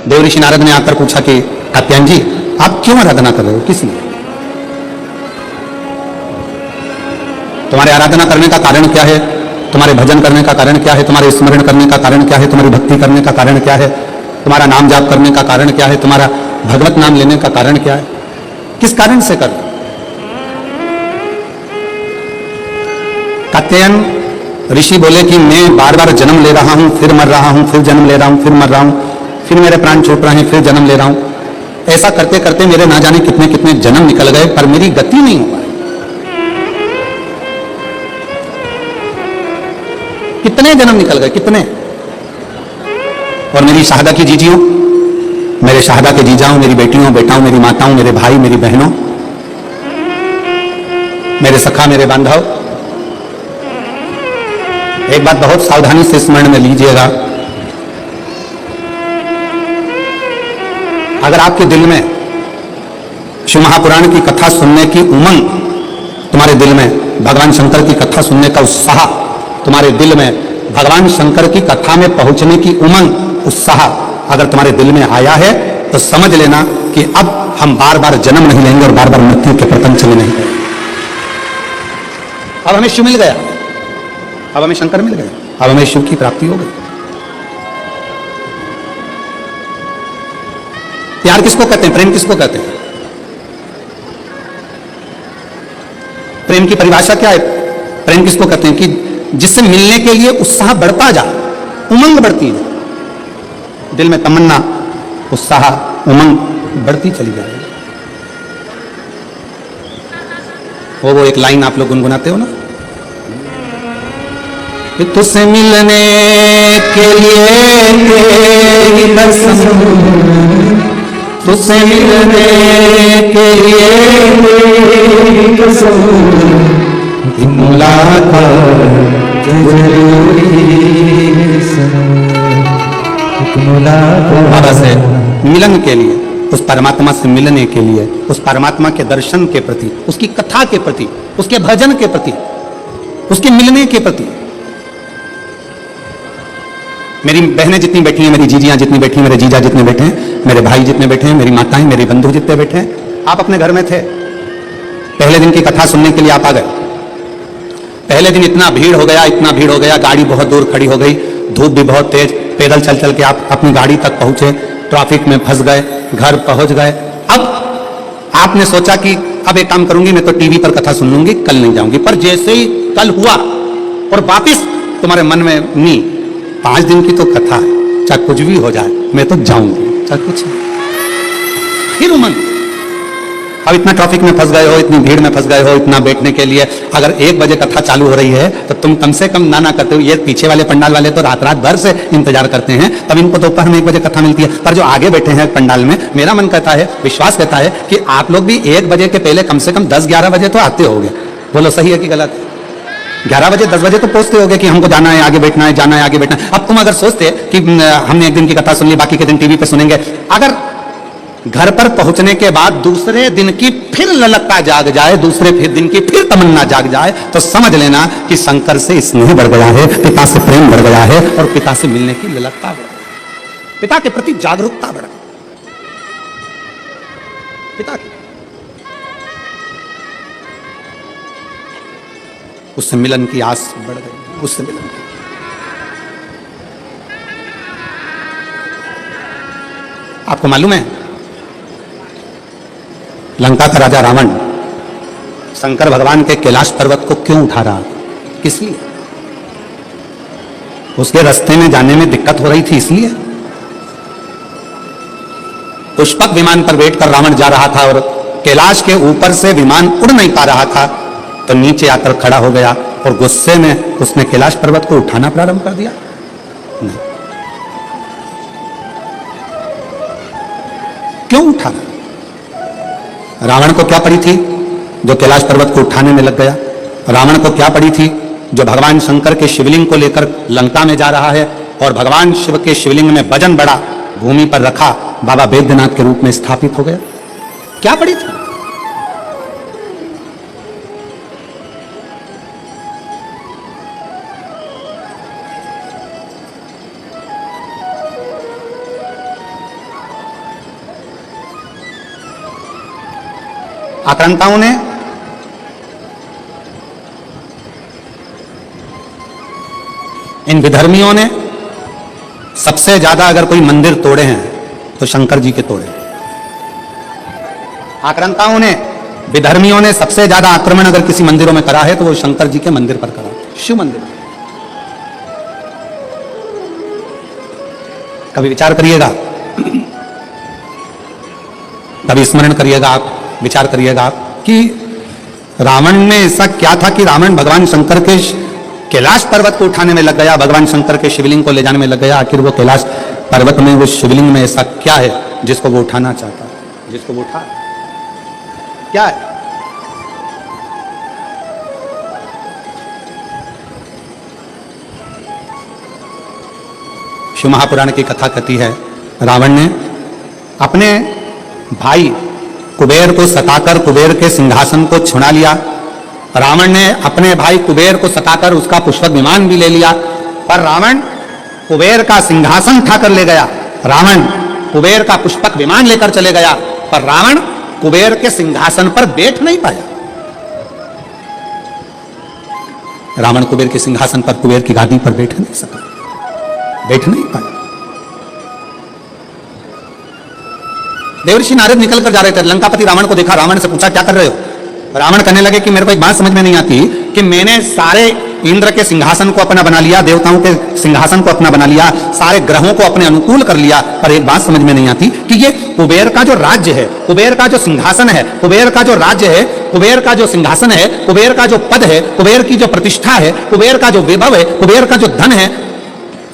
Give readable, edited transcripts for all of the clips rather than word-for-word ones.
देव ऋषि नारद ने आकर पूछा कि कात्यायन जी आप क्यों आराधना कर रहे हो, किस लिए? तुम्हारे आराधना करने का कारण क्या है? तुम्हारे भजन करने का कारण क्या है? तुम्हारे स्मरण करने का कारण क्या है? तुम्हारी भक्ति करने का कारण क्या है? तुम्हारा नाम जाप करने का कारण क्या है? तुम्हारा भगवत नाम लेने का कारण क्या है? किस कारण से कर? कात्यायन ऋषि बोले कि मैं बार बार जन्म ले रहा हूं, फिर मर रहा हूं, फिर जन्म ले रहा हूं, फिर मर रहा हूं, फिर मेरे प्राण छूट रहे हैं, फिर जन्म ले रहा हूं। ऐसा करते करते मेरे ना जाने कितने कितने जन्म निकल गए, पर मेरी गति नहीं हुआ। कितने जन्म निकल गए, कितने। और मेरी शाहदा की जीजियों, मेरे शाहदा के जीजाओं, मेरी बेटियों बेटाओं, मेरी माताओं, मेरे भाई मेरी बहनों, मेरे सखा मेरे बांधव, एक बात बहुत सावधानी से स्मरण में लीजिएगा। अगर आपके दिल में शिव महापुराण की कथा सुनने की उमंग, तुम्हारे दिल में भगवान शंकर की कथा सुनने का उत्साह, तुम्हारे दिल में भगवान शंकर की कथा में पहुंचने की उमंग उत्साह अगर तुम्हारे दिल में आया है तो समझ लेना कि अब हम बार बार जन्म नहीं लेंगे और बार बार मृत्यु के प्रपंच में नहीं। अब हमें शिव मिल गया, अब हमें शंकर मिल गया, अब हमें शिव की प्राप्ति हो गई। प्यार किसको कहते हैं, प्रेम किसको कहते हैं? प्रेम की परिभाषा क्या है? प्रेम किसको कहते हैं कि जिससे मिलने के लिए उत्साह बढ़ता जाए, उमंग बढ़ती है, दिल में तमन्ना उत्साह उमंग बढ़ती चली जाए। वो एक लाइन आप लोग गुनगुनाते हो ना कि तुझसे मिलने के लिए तेरी कसम, तुझसे मिलने के लिए तेरी कसम, मुलाकात बाबा से मिलन के लिए, उस परमात्मा से मिलने के लिए, उस परमात्मा के दर्शन के प्रति, उसकी कथा के प्रति, उसके भजन के प्रति, उसके मिलने के प्रति। मेरी बहनें जितनी बैठी हैं, मेरी जीजियां जितनी बैठी हैं, मेरे जीजा जितने बैठे हैं, मेरे भाई जितने बैठे हैं, मेरी माताएं, मेरे बंधु जितने बैठे हैं, आप अपने घर में थे, पहले दिन की कथा सुनने के लिए आप आ गए। पहले दिन इतना भीड़ हो गया, इतना भीड़ हो गया, गाड़ी बहुत दूर खड़ी हो गई, धूप भी बहुत तेज, पैदल चल चल के आप अपनी गाड़ी तक पहुंचे, ट्रैफिक में फंस गए, घर पहुंच गए। अब आपने सोचा कि अब एक काम करूंगी, मैं तो टीवी पर कथा सुन लूंगी, कल नहीं जाऊंगी। पर जैसे ही कल हुआ और वापिस तुम्हारे मन में नहीं, 5 दिन की तो कथा है, चाहे कुछ भी हो जाए मैं तो जाऊंगी, चाहे कुछ। फिर उमंग, अब इतना ट्रैफिक में फंस गए हो, इतनी भीड़ में फंस गए हो, इतना बैठने के लिए अगर 1 बजे कथा चालू हो रही है तो तुम कम से कम ना करते हो। ये पीछे वाले पंडाल वाले तो रात रात भर से इंतजार करते हैं, तब इनको दोपहर में 1 बजे कथा मिलती है। पर जो आगे बैठे हैं पंडाल में, मेरा मन कहता है, विश्वास कहता है कि आप लोग भी 1 बजे के पहले कम से कम 10-11 बजे तो आते होंगे। बोलो सही है कि गलत है? 11 बजे 10 बजे तो पहुंचते होगे कि हमको जाना है, आगे बैठना है, जाना है, आगे बैठना है। अब तुम अगर सोचते कि हमने एक दिन की कथा सुन ली, बाकी के दिन टीवी पे सुनेंगे, अगर घर पर पहुंचने के बाद दूसरे दिन की फिर ललकता जाग जाए, दूसरे फिर दिन की फिर तमन्ना जाग जाए, तो समझ लेना कि शंकर से स्नेह बढ़ गया है, पिता से प्रेम बढ़ गया है और पिता से मिलने की ललकता बढ़ गई, पिता के प्रति जागरूकता बढ़ गई, पिता की उससे मिलन की आस बढ़ गई, उससे मिलन की। आपको मालूम है लंका का राजा रावण शंकर भगवान के कैलाश पर्वत को क्यों उठा रहा? किस लिए? उसके रास्ते में जाने में दिक्कत हो रही थी, इसलिए। पुष्पक विमान पर बैठकर रावण जा रहा था और कैलाश के ऊपर से विमान उड़ नहीं पा रहा था, तो नीचे आकर खड़ा हो गया और गुस्से में उसने कैलाश पर्वत को उठाना प्रारंभ कर दिया। नहीं, क्यों उठा? रावण को क्या पड़ी थी जो कैलाश पर्वत को उठाने में लग गया? रावण को क्या पड़ी थी जो भगवान शंकर के शिवलिंग को लेकर लंका में जा रहा है और भगवान शिव के शिवलिंग में वजन बड़ा भूमि पर रखा, बाबा बैद्यनाथ के रूप में स्थापित हो गया? क्या पड़ी थी? आक्रांताओं ने इन विधर्मियों ने सबसे ज्यादा अगर कोई मंदिर तोड़े हैं तो शंकर जी के तोड़े। आक्रांताओं ने विधर्मियों ने सबसे ज्यादा आक्रमण अगर किसी मंदिरों में करा है तो वो शंकर जी के मंदिर पर करा, शिव मंदिर। कभी विचार करिएगा, कभी स्मरण करिएगा आप, विचार करिएगा आप कि रावण में ऐसा क्या था कि रावण भगवान शंकर के कैलाश पर्वत को उठाने में लग गया, भगवान शंकर के शिवलिंग को ले जाने में लग गया। आखिर वो कैलाश पर्वत में, वो शिवलिंग में ऐसा क्या है जिसको वो उठाना चाहता है, जिसको वो उठा, क्या है? शिव महापुराण की कथा कहती है, रावण ने अपने भाई कुबेर को सताकर कुबेर के सिंहासन को छुड़ा लिया। रावण ने अपने भाई कुबेर को सताकर उसका पुष्पक विमान भी ले लिया, पर रावण कुबेर का सिंहासन उठाकर ले गया। रावण कुबेर का पुष्पक विमान लेकर चले गया, पर रावण कुबेर के सिंहासन पर बैठ नहीं पाया। रावण कुबेर के सिंहासन पर, कुबेर की गादी पर बैठ नहीं सका, बैठ नहीं पाया। देवर्षि नारद निकल कर जा रहे थे, लंकापति रावण को देखा, रावण से पूछा क्या कर रहे हो? रावण कहने लगे कि मेरे को एक बात समझ में नहीं आती कि मैंने सारे इंद्र के सिंहासन को अपना बना लिया, देवताओं के सिंहासन को अपना बना लिया, सारे ग्रहों को अपने अनुकूल कर लिया, पर एक बात समझ में नहीं आती कि ये कुबेर का जो राज्य है, कुबेर का जो सिंहासन है, कुबेर का जो राज्य है, कुबेर का जो सिंहासन है, कुबेर का जो पद है, कुबेर की जो प्रतिष्ठा है, कुबेर का जो वैभव है, कुबेर का जो धन है,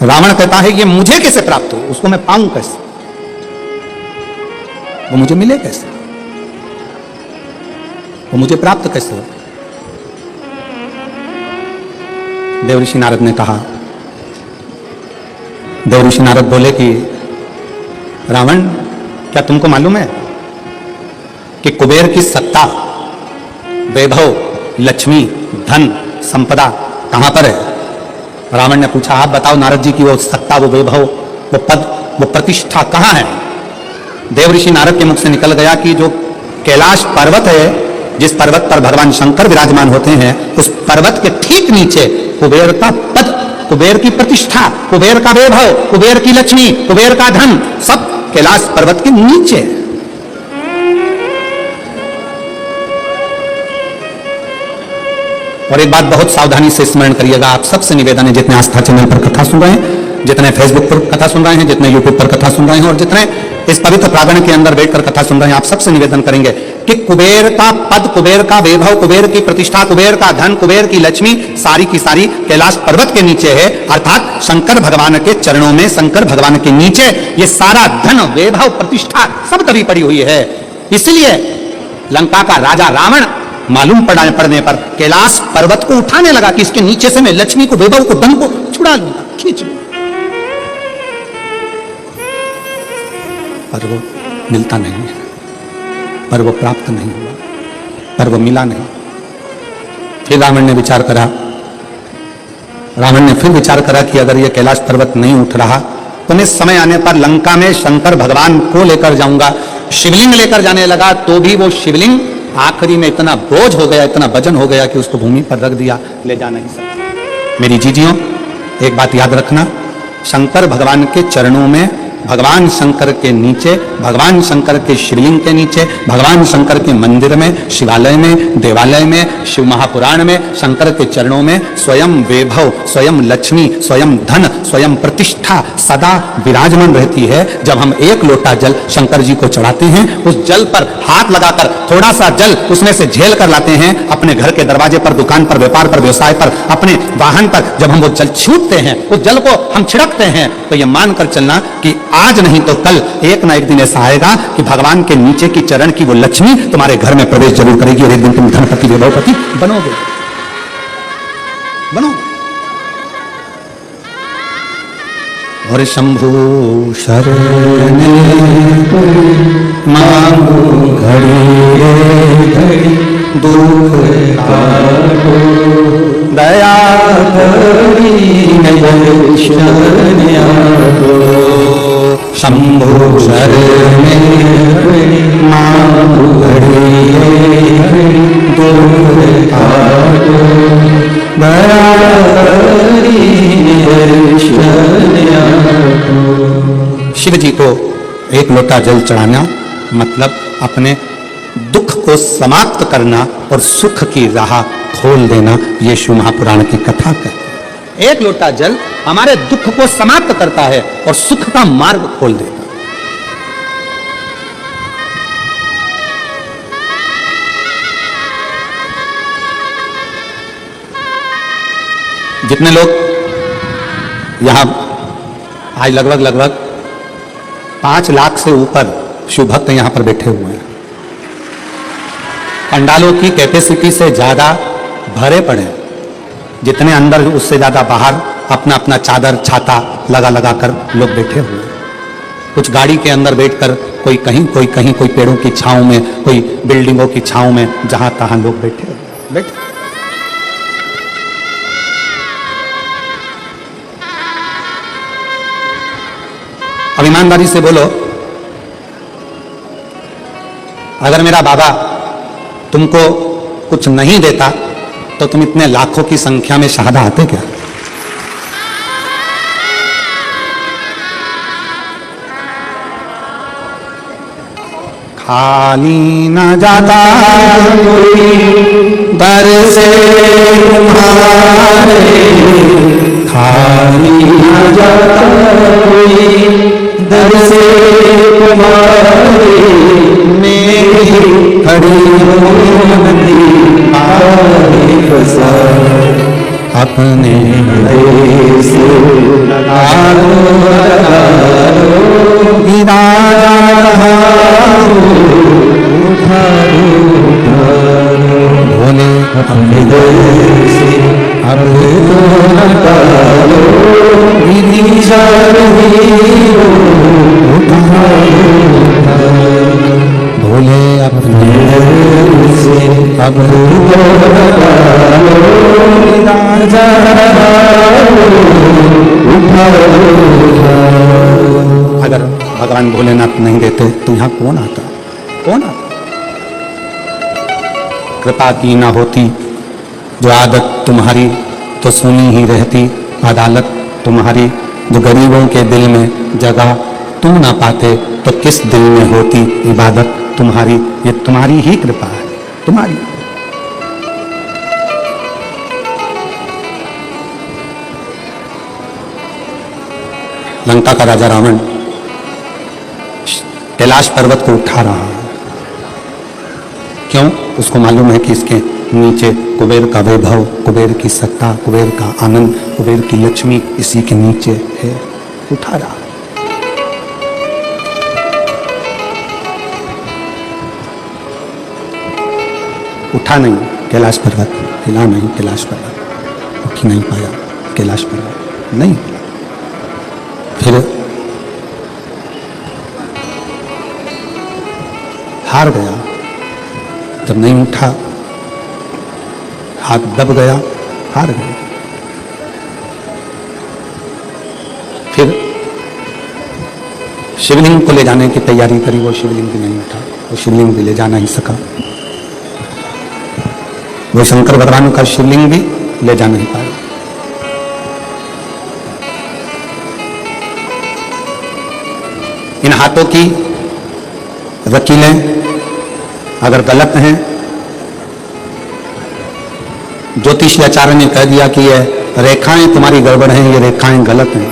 रावण कहता है ये मुझे कैसे प्राप्त हो, उसको मैं पाऊं कैसे, वो मुझे मिले कैसे, वो मुझे प्राप्त कैसे हो? देवऋषि नारद ने कहा, देवऋषि नारद बोले कि रावण, क्या तुमको मालूम है कि कुबेर की सत्ता, वैभव, लक्ष्मी, धन, संपदा कहां पर है? रावण ने पूछा, आप बताओ नारद जी की वो सत्ता, वो वैभव, वो पद, वो प्रतिष्ठा कहां है? देवऋषि नारद के मुख से निकल गया कि जो कैलाश पर्वत है, जिस पर्वत पर भगवान शंकर विराजमान होते हैं, उस पर्वत के ठीक नीचे कुबेर का पद, कुबेर की प्रतिष्ठा, कुबेर का वैभव, कुबेर की लक्ष्मी, कुबेर का धन, सब कैलाश पर्वत के नीचे। और एक बात बहुत सावधानी से स्मरण करिएगा, आप सबसे निवेदन है, जितने आस्था चैनल पर कथा सुन रहे हैं, जितने फेसबुक पर कथा सुन रहे हैं, जितने यूट्यूब पर कथा सुन रहे हैं, और जितने इस पवित्र प्रांगण के अंदर बैठकर कथा सुन रहे हैं, आप सबसे निवेदन करेंगे कि कुबेर का पद, कुबेर का वैभव, कुबेर की प्रतिष्ठा, कुबेर का धन, कुबेर की लक्ष्मी सारी की सारी कैलाश पर्वत के नीचे है, अर्थात शंकर भगवान के चरणों में, शंकर भगवान के नीचे ये सारा धन, वैभव, प्रतिष्ठा सब दबी पड़ी हुई है। इसलिए लंका का राजा रावण मालूम पड़ने पर कैलाश पर्वत को उठाने लगा कि इसके नीचे से मैं लक्ष्मी को, वैभव को, धन को छुड़ा लूंगा, खींच लूंगा, पर वो मिलता नहीं है, पर वो प्राप्त नहीं हुआ, पर वो मिला नहीं। फिर रावण ने विचार करा, रावण ने फिर विचार करा कि अगर ये कैलाश पर्वत नहीं उठ रहा तो मैं समय आने पर लंका में शंकर भगवान को लेकर जाऊंगा। शिवलिंग लेकर जाने लगा तो भी वो शिवलिंग आखिरी में इतना बोझ हो गया, इतना वजन हो गया कि उसको भूमि पर रख दिया, ले जा नहीं सकता। मेरी जीजियों, एक बात याद रखना, शंकर भगवान के चरणों में, भगवान शंकर के नीचे, भगवान शंकर के शिवलिंग के नीचे, भगवान शंकर के मंदिर में, शिवालय में, देवालय में, शिव महापुराण में, शंकर के चरणों में स्वयं वैभव, स्वयं लक्ष्मी, स्वयं धन, स्वयं प्रतिष्ठा सदा विराजमान रहती है। जब हम एक लोटा जल शंकर जी को चढ़ाते हैं, उस जल पर हाथ लगाकर थोड़ा सा जल उसमें से झेल कर लाते हैं, अपने घर के दरवाजे पर, दुकान पर, व्यापार पर, व्यवसाय पर, अपने वाहन पर जब हम वो जल छूटते हैं, उस जल को हम छिड़कते हैं, तो ये मानकर चलना कि आज नहीं तो कल एक ना एक दिन ऐसा आएगा कि भगवान के नीचे की चरण की वो लक्ष्मी तुम्हारे घर में प्रवेश जरूर करेगी और एक दिन तुम धनपति, वैभवपति बनोगे, बनोगे। और शंभु शरण मांगो घड़ी घड़ी दुख काटो, दया करी नयन शरण आगो। शंभो शरणे मां घड़िए दूर आतो शिव जी को एक लोटा जल चढ़ाना मतलब अपने दुख को समाप्त करना और सुख की राह खोल देना। ये शिव महापुराण की कथा कहते हैं। एक लोटा जल हमारे दुख को समाप्त करता है और सुख का मार्ग खोल देता है। जितने लोग यहां आज लगभग 5 लाख से ऊपर शिव भक्त यहां पर बैठे हुए हैं। पंडालों की कैपेसिटी से ज्यादा भरे पड़े, जितने अंदर उससे ज्यादा बाहर अपना अपना चादर छाता लगा कर लोग बैठे हुए हैं। कुछ गाड़ी के अंदर बैठकर, कोई कहीं कोई पेड़ों की छांव में, कोई बिल्डिंगों की छांव में, जहां तहां लोग बैठे हुए। अब ईमानदारी से बोलो, अगर मेरा बाबा तुमको कुछ नहीं देता तो तुम इतने लाखों की संख्या में शहादा आते क्या? खाली न जाता कोई दर से तुम्हारे, खाली न जाता कोई दर से तुम्हारे, मेरी खड़ी नदी अपने देश भोले अपने देश अब भोले अपने से अब अगर भगवान भोलेनाथ नहीं देते तो यहाँ कौन आता? कृपा की ना होती जो आदत तुम्हारी तो सुनी ही रहती अदालत तुम्हारी, जो गरीबों के दिल में जगह तुम ना पाते तो किस दिल में होती इबादत तुम्हारी। ये तुम्हारी ही कृपा है, तुम्हारी। लंका का राजा रावण कैलाश पर्वत को उठा रहा है। क्यों? उसको मालूम है कि इसके नीचे कुबेर का वैभव, कुबेर की सत्ता, कुबेर का आनंद, कुबेर की लक्ष्मी इसी के नीचे है। उठा रहा। उठा नहीं कैलाश पर्वत, हिला नहीं कैलाश पर्वत, उठ नहीं पाया कैलाश पर्वत, नहीं। फिर हार गया, जब नहीं उठा, हाथ दब गया, हार गया। फिर शिवलिंग को ले जाने की तैयारी करी, वो शिवलिंग भी नहीं उठा, वो शिवलिंग भी ले जा नहीं सका। वो शंकर भगवान का शिवलिंग भी ले जा नहीं पाया। इन हाथों की रकीलें अगर गलत हैं, ज्योतिषाचार्य ने कह दिया कि ये रेखाएं तुम्हारी गड़बड़ हैं, ये रेखाएं गलत हैं,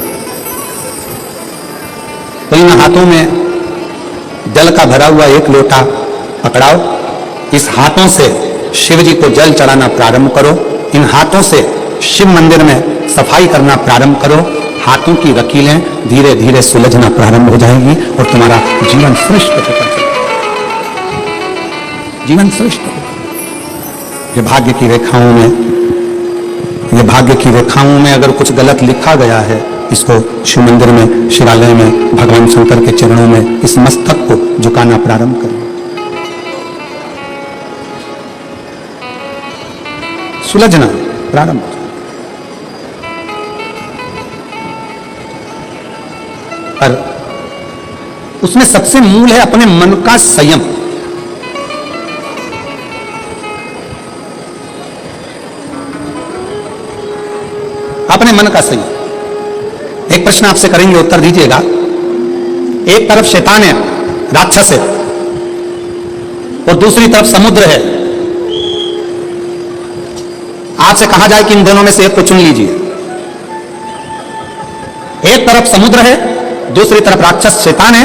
तो इन हाथों में जल का भरा हुआ एक लोटा पकड़ाओ, इस हाथों से शिव जी को जल चढ़ाना प्रारंभ करो, इन हाथों से शिव मंदिर में सफाई करना प्रारंभ करो। हाथों की रकीलें धीरे धीरे सुलझना प्रारंभ हो जाएगी और तुम्हारा जीवन श्रेष्ठ होगा, जीवन श्रेष्ठ होगा। ये भाग्य की रेखाओं में, ये भाग्य की रेखाओं में अगर कुछ गलत लिखा गया है, इसको शिव मंदिर में, शिवालय में, भगवान शंकर के चरणों में इस मस्तक को झुकाना प्रारंभ करो। सुलझना प्रारंभ हो। पर उसमें सबसे मूल है अपने मन का संयम। अपने मन का संयम। एक प्रश्न आपसे करेंगे, उत्तर दीजिएगा। एक तरफ शैतान है, राक्षस है, और दूसरी तरफ समुद्र है। आपसे कहा जाए कि इन दोनों में से एक को चुन लीजिए। एक तरफ समुद्र है, दूसरी तरफ राक्षस शैतान है,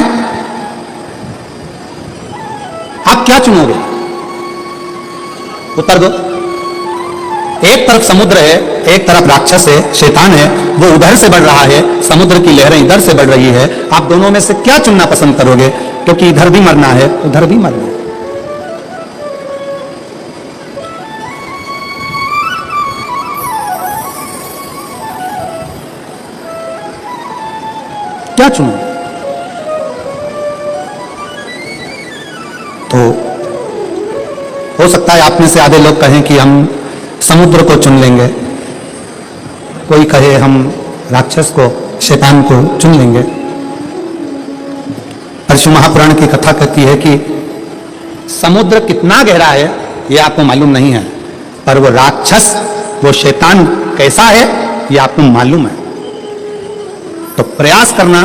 आप क्या चुनोगे? उत्तर दो। एक तरफ समुद्र है, एक तरफ राक्षस है, शैतान है, वो उधर से बढ़ रहा है, समुद्र की लहरें इधर से बढ़ रही है। आप दोनों में से क्या चुनना पसंद करोगे? क्योंकि इधर भी मरना है, उधर भी मरना है। क्या चुनो? तो हो सकता है आप में से आधे लोग कहें कि हम समुद्र को चुन लेंगे, कोई कहे हम राक्षस को, शैतान को चुन लेंगे। परशु महापुराण की कथा कहती है कि समुद्र कितना गहरा है यह आपको मालूम नहीं है, पर वो राक्षस, वो शैतान कैसा है यह आपको मालूम है। तो प्रयास करना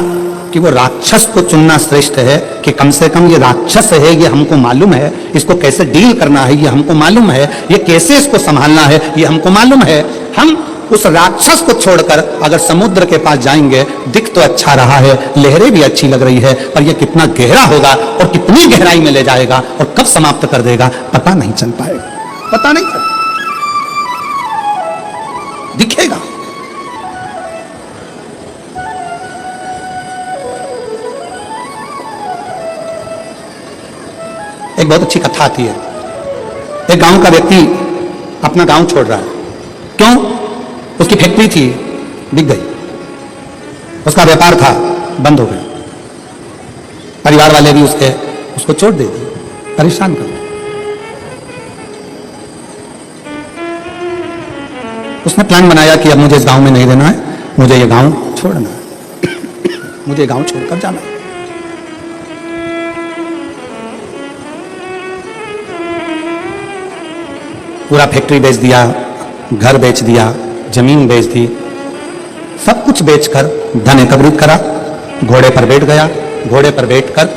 कि वो राक्षस को चुनना श्रेष्ठ है, कि कम से कम ये राक्षस है, ये हमको मालूम है, इसको कैसे डील करना है ये हमको मालूम है, ये कैसे इसको संभालना है ये हमको मालूम है। हम उस राक्षस को छोड़कर अगर समुद्र के पास जाएंगे, दिख तो अच्छा रहा है, लहरें भी अच्छी लग रही है, पर यह कितना गहरा होगा और कितनी गहराई में ले जाएगा और कब समाप्त कर देगा पता नहीं चल पाएगा, पता नहीं चल दिखेगा। एक बहुत अच्छी कथा आती है। एक गांव का व्यक्ति अपना गांव छोड़ रहा है। क्यों? उसकी फैक्ट्री थी, बिक गई, उसका व्यापार था, बंद हो गया, परिवार वाले भी उसको छोड़ दे दिए, परेशान कर दिया। उसने प्लान बनाया कि अब मुझे इस गांव में नहीं रहना है, मुझे ये गांव छोड़ना है, मुझे गांव छोड़कर जाना है। पूरा फैक्ट्री बेच दिया, घर बेच दिया, जमीन बेच दी, सब कुछ बेचकर धन एकत्रित करा, घोड़े पर बैठ गया, घोड़े पर बैठकर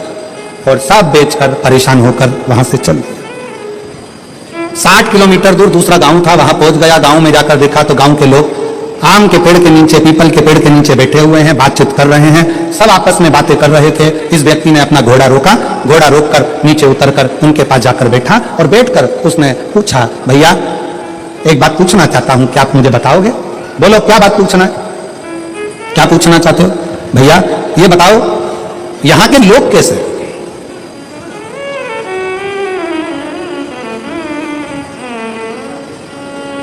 और सब बेचकर परेशान होकर वहां से चल दिया। 60 किलोमीटर दूर दूसरा गांव था, वहां पहुंच गया। गांव में जाकर देखा तो गांव के लोग आम के पेड़ के नीचे, पीपल के पेड़ के नीचे बैठे हुए हैं, बातचीत कर रहे हैं, सब आपस में बातें कर रहे थे। इस व्यक्ति ने अपना घोड़ा रोका, घोड़ा रोककर नीचे उतरकर उनके पास जाकर बैठा और बैठकर उसने पूछा, भैया एक बात पूछना चाहता हूं, क्या आप मुझे बताओगे? बोलो, क्या बात पूछना है? क्या पूछना चाहते हो? भैया ये बताओ, यहां के लोग कैसे?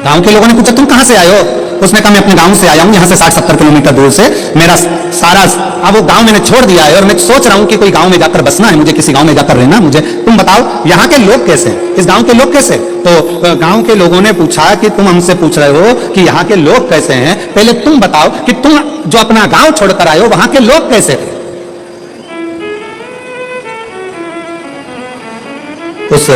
गांव के लोगों ने पूछा, तुम कहां से आए हो? उसने कहा, मैं अपने गांव से आया हूं, यहां से 60-70 किलोमीटर दूर से। मेरा सारा अब वो गांव मैंने छोड़ दिया है और मैं सोच रहा हूं कि कोई गांव में जाकर बसना है, मुझे किसी गांव में जाकर रहना। मुझे तुम बताओ यहाँ के लोग कैसे हैं, इस गांव के लोग कैसे? तो गांव के लोगों ने पूछा कि तुम हमसे पूछ रहे हो कि यहाँ के लोग कैसे हैं, पहले तुम बताओ कि तुम जो अपना गांव छोड़कर आए हो वहां के लोग कैसे थे? उस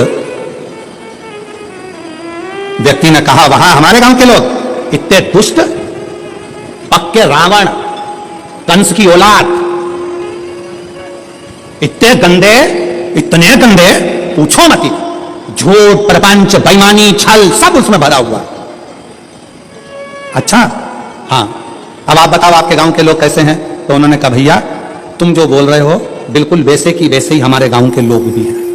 व्यक्ति ने कहा, वहां हमारे गांव के लोग इतने दुष्ट, पक्के रावण, कंस की औलाद, इतने गंदे, इतने गंदे, पूछो मत। झूठ, प्रपंच, बेईमानी, छल सब उसमें भरा हुआ। अच्छा, हाँ, अब आप बताओ आपके गांव के लोग कैसे हैं? तो उन्होंने कहा, भैया तुम जो बोल रहे हो बिल्कुल वैसे की वैसे ही हमारे गांव के लोग भी हैं।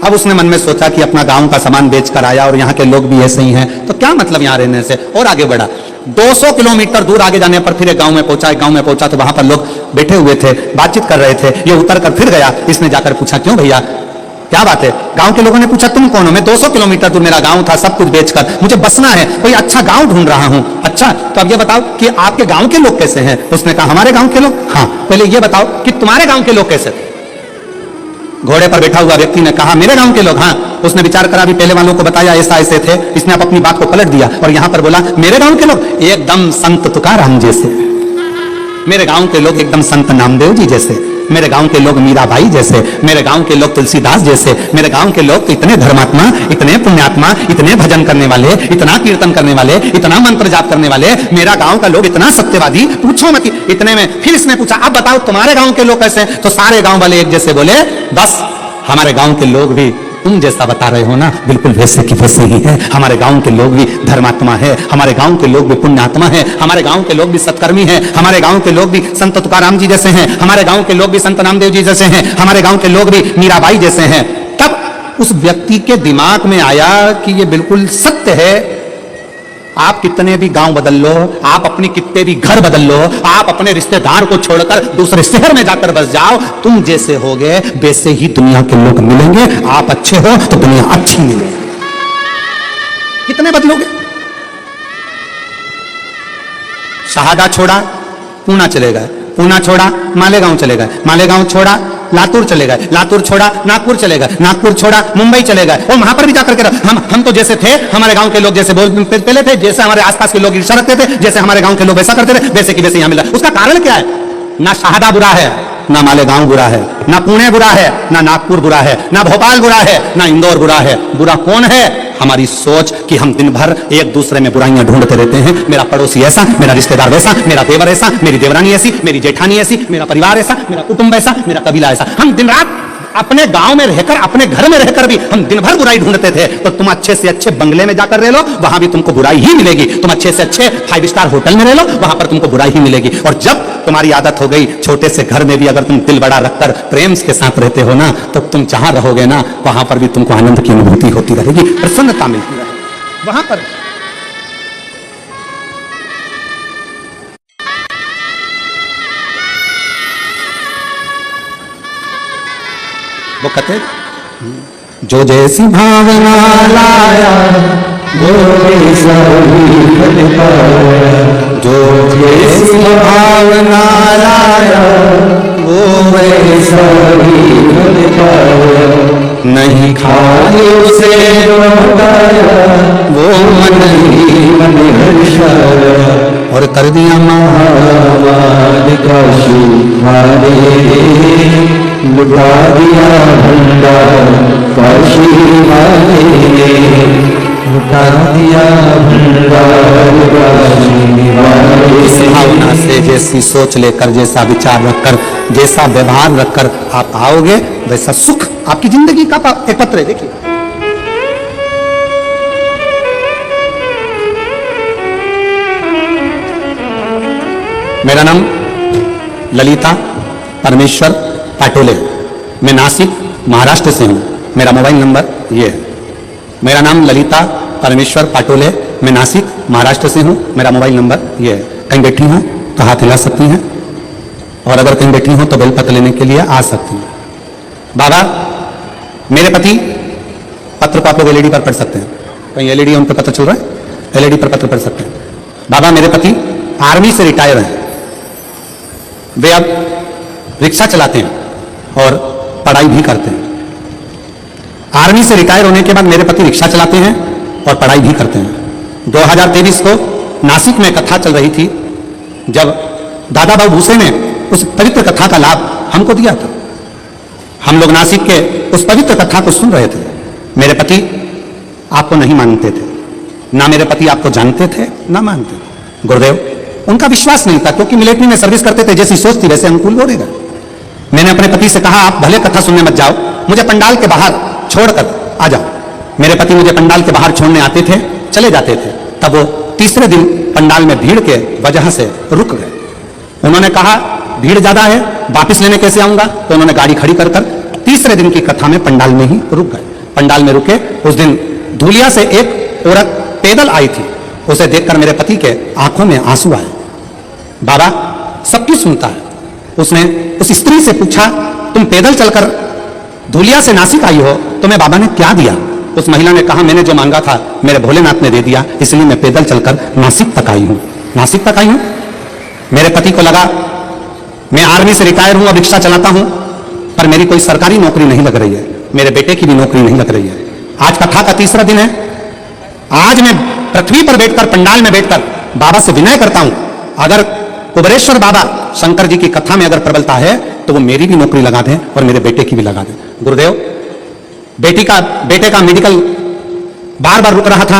अब उसने मन में सोचा कि अपना गांव का सामान बेचकर आया और यहाँ के लोग भी ऐसे ही हैं, तो क्या मतलब यहाँ रहने से, और आगे बढ़ा। 200 किलोमीटर दूर आगे जाने पर फिर एक गांव में पहुंचा। एक गांव में पहुंचा तो वहां पर लोग बैठे हुए थे, बातचीत कर रहे थे। ये उतर कर फिर गया, इसने जाकर पूछा, क्यों भैया क्या बात है? गांव के लोगों ने पूछा, तुम कौन हो? मैं 200 किलोमीटर दूर मेरा गांव था, सब कुछ बेचकर मुझे बसना है, कोई अच्छा गांव ढूंढ रहा हूं। अच्छा, तो अब ये बताओ कि आपके गांव के लोग कैसे हैं? उसने कहा, हमारे गांव के लोग? हाँ, पहले ये बताओ कि तुम्हारे गांव के लोग कैसे थे? घोड़े पर बैठा हुआ व्यक्ति ने कहा, मेरे गांव के लोग? हाँ। उसने विचार करा, भी पहले वालों को बताया ऐसा ऐसे थे, इसने अब अपनी बात को पलट दिया और यहां पर बोला, मेरे गांव के लोग एकदम संत तुकाराम जैसे, मेरे गांव के लोग एकदम संत नामदेव जी जैसे। मेरे गांव के लोग मीराबाई जैसे, मेरे गांव के लोग तुलसीदास जैसे, मेरे गांव के लोग तो इतने धर्मात्मा, इतने पुण्यात्मा, इतने भजन करने वाले, इतना कीर्तन करने वाले, इतना मंत्र जाप करने वाले, मेरा गांव का लोग इतना सत्यवादी, पूछो मत। इतने में फिर इसने पूछा, अब बताओ तुम्हारे गांव के लोग कैसे हैं? तो सारे गांव वाले एक जैसे बोले, बस हमारे गांव के लोग भी तुम जैसा बता रहे हो ना, बिल्कुल वैसे की वैसे ही है। हमारे गांव के लोग भी धर्मात्मा है, हमारे गांव के लोग भी पुण्यात्मा है, हमारे गांव के लोग भी सत्कर्मी हैं, हमारे गांव के लोग भी संत तुकाराम जी जैसे हैं, हमारे गांव के लोग भी संत नामदेव जी जैसे हैं, हमारे गांव के लोग भी मीराबाई जैसे हैं। तब उस व्यक्ति के दिमाग में आया कि ये बिल्कुल सत्य है। आप कितने भी गांव बदल लो, आप अपनी कितने भी घर बदल लो, आप अपने रिश्तेदार को छोड़कर दूसरे शहर में जाकर बस जाओ, तुम जैसे होगे वैसे ही दुनिया के लोग मिलेंगे। आप अच्छे हो तो दुनिया अच्छी मिलेगी। कितने बदलोगे? शहादा छोड़ा पूना चले गए, पूना छोड़ा मालेगांव चले गए, मालेगांव छोड़ा लातूर चले गए, लातूर छोड़ा नागपुर चले गए, नागपुर छोड़ा मुंबई चले गए, और वहां पर भी जाकर के हम तो जैसे थे, हमारे गांव के लोग जैसे पहले थे, जैसे हमारे आसपास के लोग ईर्ष्या रखते थे, जैसे हमारे गांव के लोग वैसा करते थे, वैसे की वैसे यहां मिला। उसका कारण क्या है? ना शहादा बुरा है, ना मालेगांव बुरा है, ना पुणे बुरा है, ना नागपुर बुरा है, ना भोपाल बुरा है, ना इंदौर बुरा है। बुरा कौन है? हमारी सोच कि हम दिन भर एक दूसरे में बुराइयां ढूंढते रहते हैं। मेरा पड़ोसी ऐसा, मेरा रिश्तेदार वैसा, मेरा देवर ऐसा, मेरी देवरानी ऐसी, मेरी जेठानी ऐसी, मेरा परिवार ऐसा, मेरा कुटुंब ऐसा, मेरा कबीला ऐसा। हम दिन रात अपने गांव में रहकर, अपने घर में रहकर भी हम दिन भर बुराई ढूंढते थे। तो तुम अच्छे से अच्छे बंगले में जाकर रह लो, वहां भी तुमको बुराई ही मिलेगी। तुम अच्छे से अच्छे 5 स्टार होटल में रह लो, वहां पर तुमको बुराई ही मिलेगी। और जब तुम्हारी आदत हो गई छोटे से घर में भी अगर तुम दिल बड़ा रखकर प्रेम के साथ रहते हो ना, तो तुम जहां रहोगे ना, वहां पर भी तुमको आनंद की अनुभूति होती रहेगी, प्रसन्नता मिलती रहेगी वहां पर। वो कहते जो जैसी भावना लाया वो वैसा ही फल पाया, जो जैसी भावना लाया वो वैसा ही फल पाया, नहीं खाए उसे लौटाया वो मन ही मन हर्षाया, और कर दिया महामाद का शिवारे, लुटा दिया भंडार काशी वाले, लुटा दिया भंडार काशी वाले। इस भावना से, जैसी सोच लेकर, जैसा विचार रखकर, जैसा व्यवहार रखकर आप आओगे, वैसा सुख आपकी जिंदगी का एक पत्र है। देखिए मेरा नाम ललिता परमेश्वर पाटोले, मैं नासिक महाराष्ट्र से हूँ। मेरा मोबाइल नंबर ये है। मेरा नाम ललिता परमेश्वर पाटोले, मैं नासिक महाराष्ट्र से हूँ। मेरा मोबाइल नंबर ये है। कहीं बैठी हैं तो हाथ हिला सकती हैं, और अगर कहीं बैठी हो तो बेलपत्र लेने के लिए आ सकती हैं। बाबा मेरे पति, पत्र को आप लोग एलईडी पर पढ़ सकते हैं, कहीं एलईडी उन पर पत्र चल रहा है, एलईडी पर पत्र पढ़ सकते हैं। बाबा मेरे पति आर्मी से रिटायर हैं, वे अब रिक्शा चलाते हैं और पढ़ाई भी करते हैं। आर्मी से रिटायर होने के बाद मेरे पति रिक्शा चलाते हैं और पढ़ाई भी करते हैं। 2023 को नासिक में कथा चल रही थी, जब दादा बाबू भूसे ने उस पवित्र कथा का लाभ हमको दिया था। हम लोग नासिक के उस पवित्र कथा को सुन रहे थे। मेरे पति आपको नहीं मानते थे, ना मेरे पति आपको जानते थे ना मानते थे। गुरुदेव, उनका विश्वास नहीं था, क्योंकि मिलिट्री में सर्विस करते थे, जैसी सोच थी वैसे अनुकूल बोलेगा। मैंने अपने पति से कहा आप भले कथा सुनने मत जाओ, मुझे पंडाल के बाहर छोड़कर आ जाओ। मेरे पति मुझे पंडाल के बाहर छोड़ने आते थे, चले जाते थे। तब वो तीसरे दिन पंडाल में भीड़ के वजह से रुक गए। उन्होंने कहा भीड़ ज्यादा है, वापिस लेने कैसे आऊंगा? तो उन्होंने गाड़ी खड़ी कर तीसरे दिन की कथा में पंडाल में ही रुक गए। पंडाल में रुके। उस दिन धूलिया से एक औरत पैदल आई थी, उसे देखकर मेरे पति के आंखों में आंसू आए। बाबा सबकी सुनता है। उसने उस स्त्री से पूछा तुम पैदल चलकर धूलिया से नासिक आई हो, तुम्हें बाबा ने क्या दिया? उस महिला ने कहा मैंने जो मांगा था मेरे भोलेनाथ ने दे दिया, इसलिए मैं पैदल चलकर नासिक तक आई हूं। नासिक तक आई हूं। मेरे पति को लगा मैं आर्मी से रिटायर हूं, अब रिक्शा चलाता हूं, पर मेरी कोई सरकारी नौकरी नहीं लग रही है, मेरे बेटे की भी नौकरी नहीं लग रही है। आज कथा का तीसरा दिन है। आज मैं पृथ्वी पर बैठकर पंडाल में बैठकर बाबा से विनय करता हूं, अगर कुबेरेश्वर बाबा शंकर जी की कथा में अगर प्रबलता है तो वो मेरी भी नौकरी लगा दें और मेरे बेटे की भी लगा दें। गुरुदेव, बेटे का मेडिकल बार बार रुक रहा था,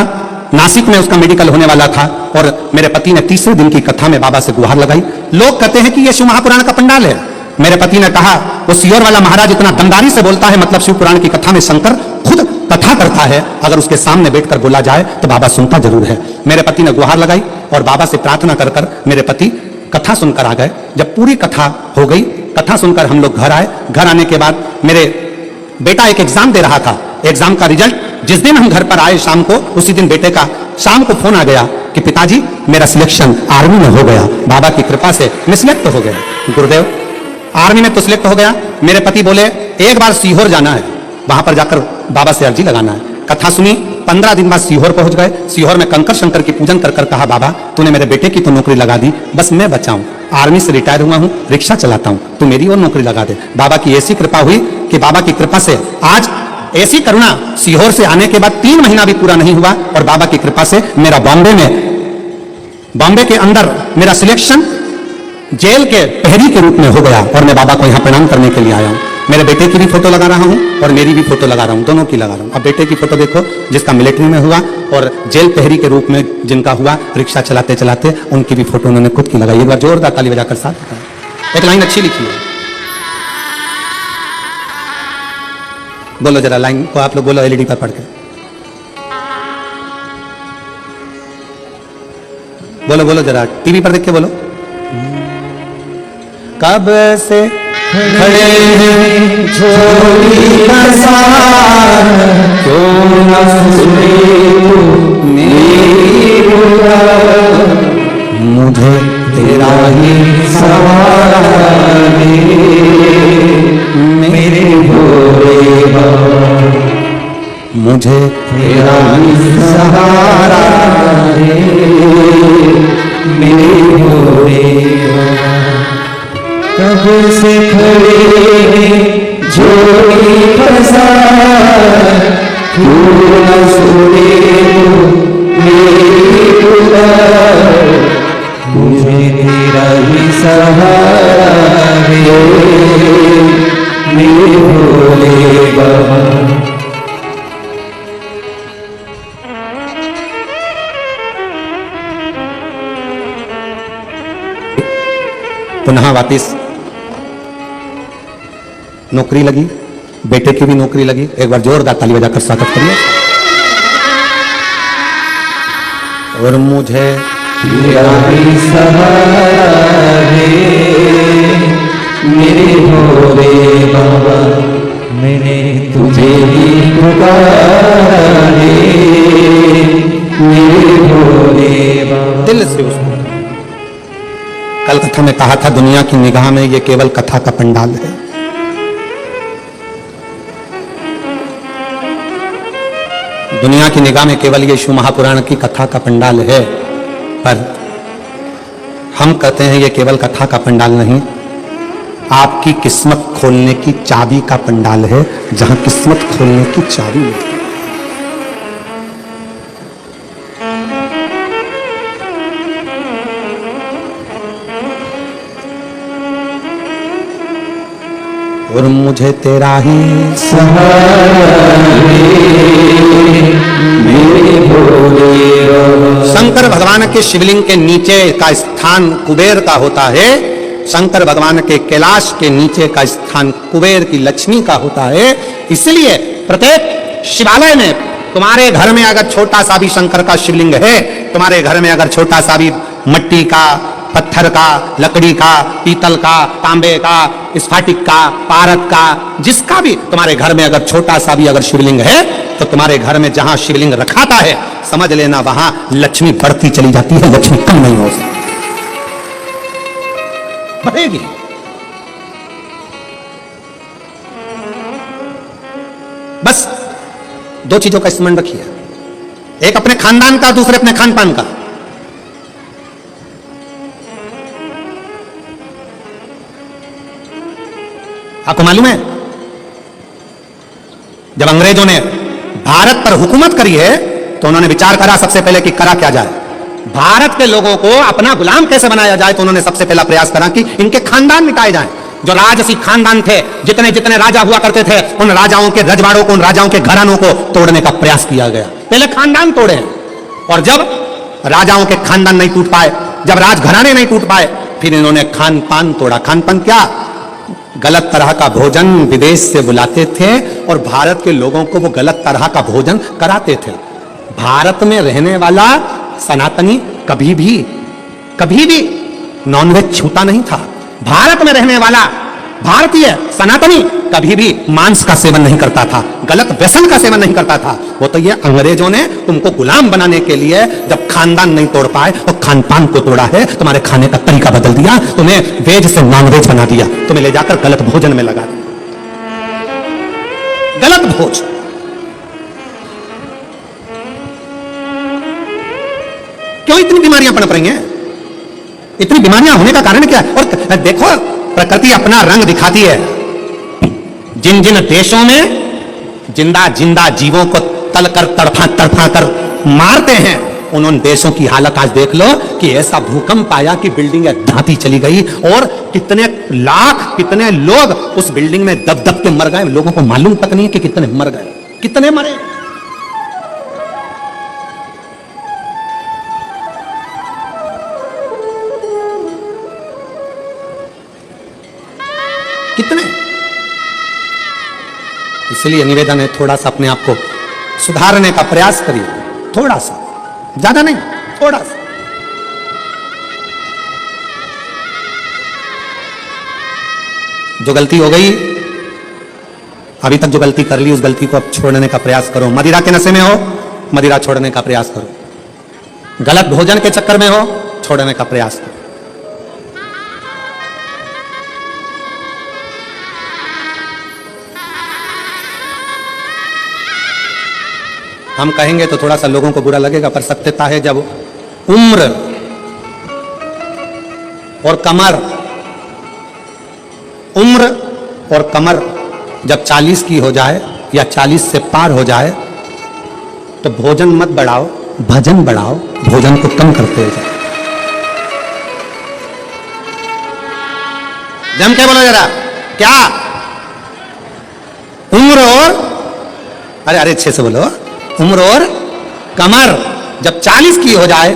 नासिक में उसका मेडिकल होने वाला था, और मेरे पति ने तीसरे दिन की कथा में बाबा से गुहार लगाई। लोग कहते हैं कि यह शिव महापुराण का पंडाल है। मेरे पति ने कहा, वो सियोर वाला महाराज इतना दमदारी से बोलता है, मतलब शिव पुराण की कथा में शंकर खुद कथा करता है, अगर उसके सामने बैठकर बोला जाए तो बाबा सुनता जरूर है। मेरे पति ने गुहार लगाई और बाबा से प्रार्थना कर कर मेरे पति कथा सुनकर आ गए। जब पूरी कथा हो गई, कथा सुनकर हम लोग घर आए। घर आने के बाद मेरे बेटा एक एग्जाम दे रहा था, एग्जाम का रिजल्ट जिस दिन हम घर पर आए शाम को, उसी दिन बेटे का शाम को फोन आ गया कि पिताजी मेरा सिलेक्शन आर्मी में हो गया, बाबा की कृपा से मैं सिलेक्ट हो गया। गुरुदेव, आर्मी में तो सिलेक्ट हो गया। मेरे पति बोले एक बार सीहोर जाना है, वहां पर जाकर बाबा से अर्जी लगाना है। कथा सुनी, 15 दिन बाद सीहोर पहुंच गए। सीहोर में कंकर शंकर की पूजन कर कर कहा, बाबा तूने मेरे बेटे की तो नौकरी लगा दी, बस मैं बचा हूं, आर्मी से रिटायर हुआ हूं, रिक्शा चलाता हूं, तू मेरी और नौकरी लगा दे। बाबा की ऐसी कृपा हुई कि बाबा की कृपा से आज ऐसी करुणा, सीहोर से आने के बाद 3 महीना भी पूरा नहीं हुआ और बाबा की कृपा से मेरा बॉम्बे के अंदर मेरा सिलेक्शन जेल के प्रहरी के रूप में हो गया और मैं बाबा को यहां प्रणाम करने के लिए आया हूं। मेरे बेटे की भी फोटो लगा रहा हूं और मेरी भी फोटो लगा रहा हूं, दोनों की लगा रहा हूं। अब बेटे की फोटो देखो जिसका मिलिट्री में हुआ और जेल प्रहरी के रूप में जिनका हुआ रिक्शा चलाते चलाते, उनकी भी फोटो उन्होंने खुद की लगाई। एक बार जोरदार ताली बजाकर साथ बताया। एक लाइन अच्छी लिखी है, बोलो जरा लाइन को आप लोग बोलो एलईडी पर पढ़ के बोलो, बोलो जरा टीवी पर देख के बोलो। कब से खड़े हैं झोली पसार, क्यों न सुने मेरी पुकार, मुझे तेरा ही सहारा दे मेरे भोले बाबा, मुझे तेरा ही सहारा दे मेरे भोले बाबा। कब से खड़े झोली पसार, क्यों न सुने मेरी पुकार, मुझे तेरा ही सहारा दे मेरे भोले बाबा। पुनः वापिस नौकरी लगी, बेटे की भी नौकरी लगी। एक बार जोरदार ताली बजाकर स्वागत करिए। और मुझे तेरा ही सहारा दे मेरे भोले बाबा, मैंने तुझे ही पुकारा है मेरे भोले बाबा। दिल से उसको कल कथा में कहा था, दुनिया की निगाह में ये केवल कथा का पंडाल है। दुनिया की निगाह में केवल ये शिव महापुराण की कथा का पंडाल है, पर हम कहते हैं ये केवल कथा का पंडाल नहीं, आपकी किस्मत खोलने की चाबी का पंडाल है, जहां किस्मत खोलने की चाबी है। और मुझे तेरा ही सहारा मेरे भोले बाबा। शंकर भगवान के शिवलिंग के नीचे का स्थान कुबेर का होता है, शंकर भगवान के कैलाश के नीचे का स्थान कुबेर की लक्ष्मी का होता है। इसलिए प्रत्येक शिवालय में तुम्हारे घर में अगर छोटा सा भी शंकर का शिवलिंग है, तुम्हारे घर में अगर छोटा सा भी मट्टी का, पत्थर का, लकड़ी का, पीतल का, तांबे का, स्फटिक का, पारद का, जिसका भी तुम्हारे घर में अगर छोटा सा भी अगर शिवलिंग है, तो तुम्हारे घर में जहां शिवलिंग रखाता है, समझ लेना वहां लक्ष्मी बढ़ती चली जाती है, लक्ष्मी कम नहीं हो सकती, बढ़ेगी। बस 2 चीजों का स्मरण रखिए, एक अपने खानदान का, दूसरे अपने खान पान का। आपको मालूम है जब अंग्रेजों ने भारत पर हुकूमत करी है तो उन्होंने विचार करा सबसे पहले कि करा क्या जाए। भारत के लोगों को अपना गुलाम कैसे बनाया जाए, तो उन्होंने सबसे पहला प्रयास करा कि इनके खानदान मिटाए जाएं। जो राजसी खानदान थे, जितने जितने राजा हुआ करते थे, उन राजाओं के रजवाड़ों को, उन राजाओं के घरानों को तोड़ने का प्रयास किया गया। पहले खानदान तोड़े, और जब राजाओं के खानदान नहीं टूट पाए, जब राजघराने नहीं टूट पाए, फिर इन्होंने खान पान तोड़ा। खान पान क्या? गलत तरह का भोजन विदेश से बुलाते थे और भारत के लोगों को वो गलत तरह का भोजन कराते थे। भारत में रहने वाला सनातनी कभी भी नॉनवेज छूता नहीं था। भारत में रहने वाला भारतीय सनातनी कभी भी मांस का सेवन नहीं करता था, गलत व्यसन का सेवन नहीं करता था। वो तो ये अंग्रेजों ने तुमको गुलाम बनाने के लिए जब खानदान नहीं तोड़ पाए तो खान पान को तोड़ा है, तुम्हारे खाने का तरीका बदल दिया, तुम्हें वेज से नॉन वेज बना दिया, तुम्हें ले जाकर गलत भोजन में लगा दिया। गलत भोज। क्यों इतनी बीमारियां पनप रही हैं? इतनी बीमारियां होने का कारण क्या है? और देखो, प्रकृति अपना रंग दिखाती है। जिन जिन देशों में जिंदा जिंदा जीवों को तलकर तड़फा कर मारते हैं, उन देशों की हालत आज देख लो कि ऐसा भूकंप आया कि बिल्डिंग धाती चली गई, और कितने लाख कितने लोग उस बिल्डिंग में दब दब के मर गए। लोगों को मालूम तक नहीं कि कितने मर गए, कितने मरे। कितने। इसलिए निवेदन है, थोड़ा सा अपने आप को सुधारने का प्रयास करिए, थोड़ा सा, ज्यादा नहीं, थोड़ा सा। जो गलती हो गई, अभी तक जो गलती कर ली, उस गलती को अब छोड़ने का प्रयास करो। मदिरा के नशे में हो, मदिरा छोड़ने का प्रयास करो। गलत भोजन के चक्कर में हो, छोड़ने का प्रयास करो। हम कहेंगे तो थोड़ा सा लोगों को बुरा लगेगा, पर सत्यता है, जब उम्र और कमर जब 40 की हो जाए या 40 से पार हो जाए, तो भोजन मत बढ़ाओ, भजन बढ़ाओ, भोजन को कम करते जाओ। जम के बोलो जरा, क्या उम्र और अरे अच्छे से बोलो, उम्र और कमर जब 40 की हो जाए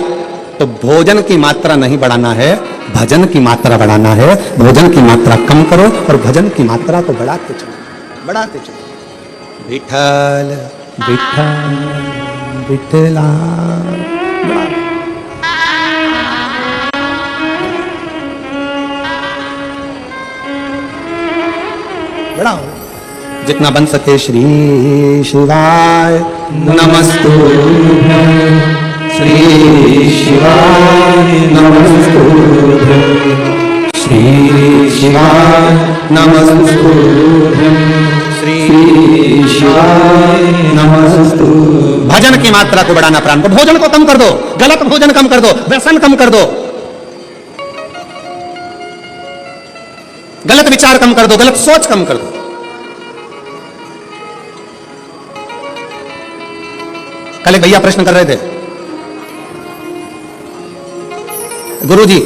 तो भोजन की मात्रा नहीं बढ़ाना है, भजन की मात्रा बढ़ाना है। भोजन की मात्रा कम करो और भजन की मात्रा को बढ़ाते चलो, बढ़ाते चलो। विठल विठल विठला, बढ़ाओ जितना बन सके। श्री शिवाय नमस्तुभ्यं, श्री शिवाय नमस्तुभ्यं, श्री शिवाय नमस्तुभ्यं, श्री शिवाय नमस्तुभ्यं। भजन की मात्रा को बढ़ाना, प्राण को, भोजन को कम कर दो, गलत भोजन कम कर दो, व्यसन कम कर दो, गलत विचार कम कर दो, गलत सोच कम कर दो। कल एक भैया प्रश्न कर रहे थे, गुरुजी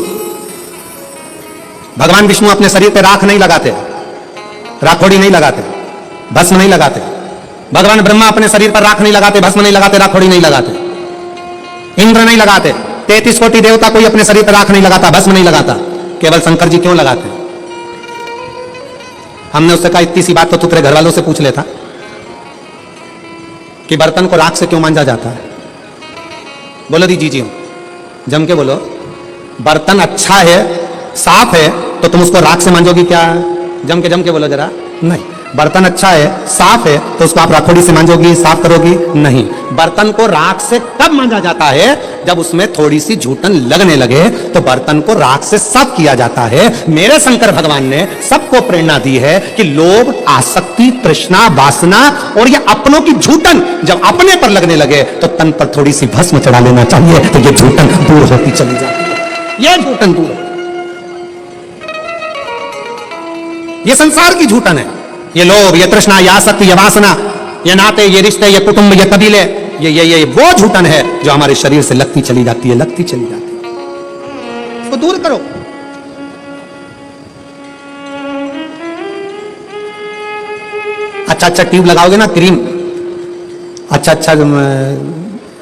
भगवान विष्णु अपने शरीर पे राख नहीं लगाते, राखोड़ी नहीं लगाते, भस्म नहीं लगाते। भगवान ब्रह्मा अपने शरीर पर राख नहीं लगाते, भस्म नहीं लगाते, राखोड़ी नहीं लगाते। इंद्र नहीं लगाते, 33 कोटि देवता कोई अपने शरीर पर राख नहीं लगाता, भस्म नहीं लगाता। केवल शंकर जी क्यों लगाते? हमने उससे कहा, इतनी सी बात तो तू तेरे घर वालों से पूछ लेता कि बर्तन को राख से क्यों मांजा जाता है। बोलो दी जी, जम के बोलो। बर्तन अच्छा है, साफ है, तो तुम उसको राख से मांजोगी क्या? जम के बोलो जरा। नहीं, बर्तन अच्छा है, साफ है, तो उसको आप राखोड़ी से मांजोगी, साफ करोगी? नहीं। बर्तन को राख से कब मांजा जाता है? जब उसमें थोड़ी सी झूठन लगने लगे तो बर्तन को राख से साफ किया जाता है। मेरे शंकर भगवान ने सबको प्रेरणा दी है कि लोभ, आसक्ति, तृष्णा, वासना और ये अपनों की झूठन जब अपने पर लगने लगे तो तन पर थोड़ी सी भस्म चढ़ा लेना चाहिए, तो ये झूठन दूर होती चली जाती है। ये झूठन दूर, ये संसार की झूठन है। ये लोभ, ये तृष्णा, ये आसक्ति, ये वासना, ये नाते, ये रिश्ते, ये कुटुंब, ये कबीले, ये वो झूठन है जो हमारे शरीर से लगती चली जाती है, लगती चली जाती है। इसको दूर करो। अच्छा अच्छा ट्यूब लगाओगे ना, क्रीम, अच्छा अच्छा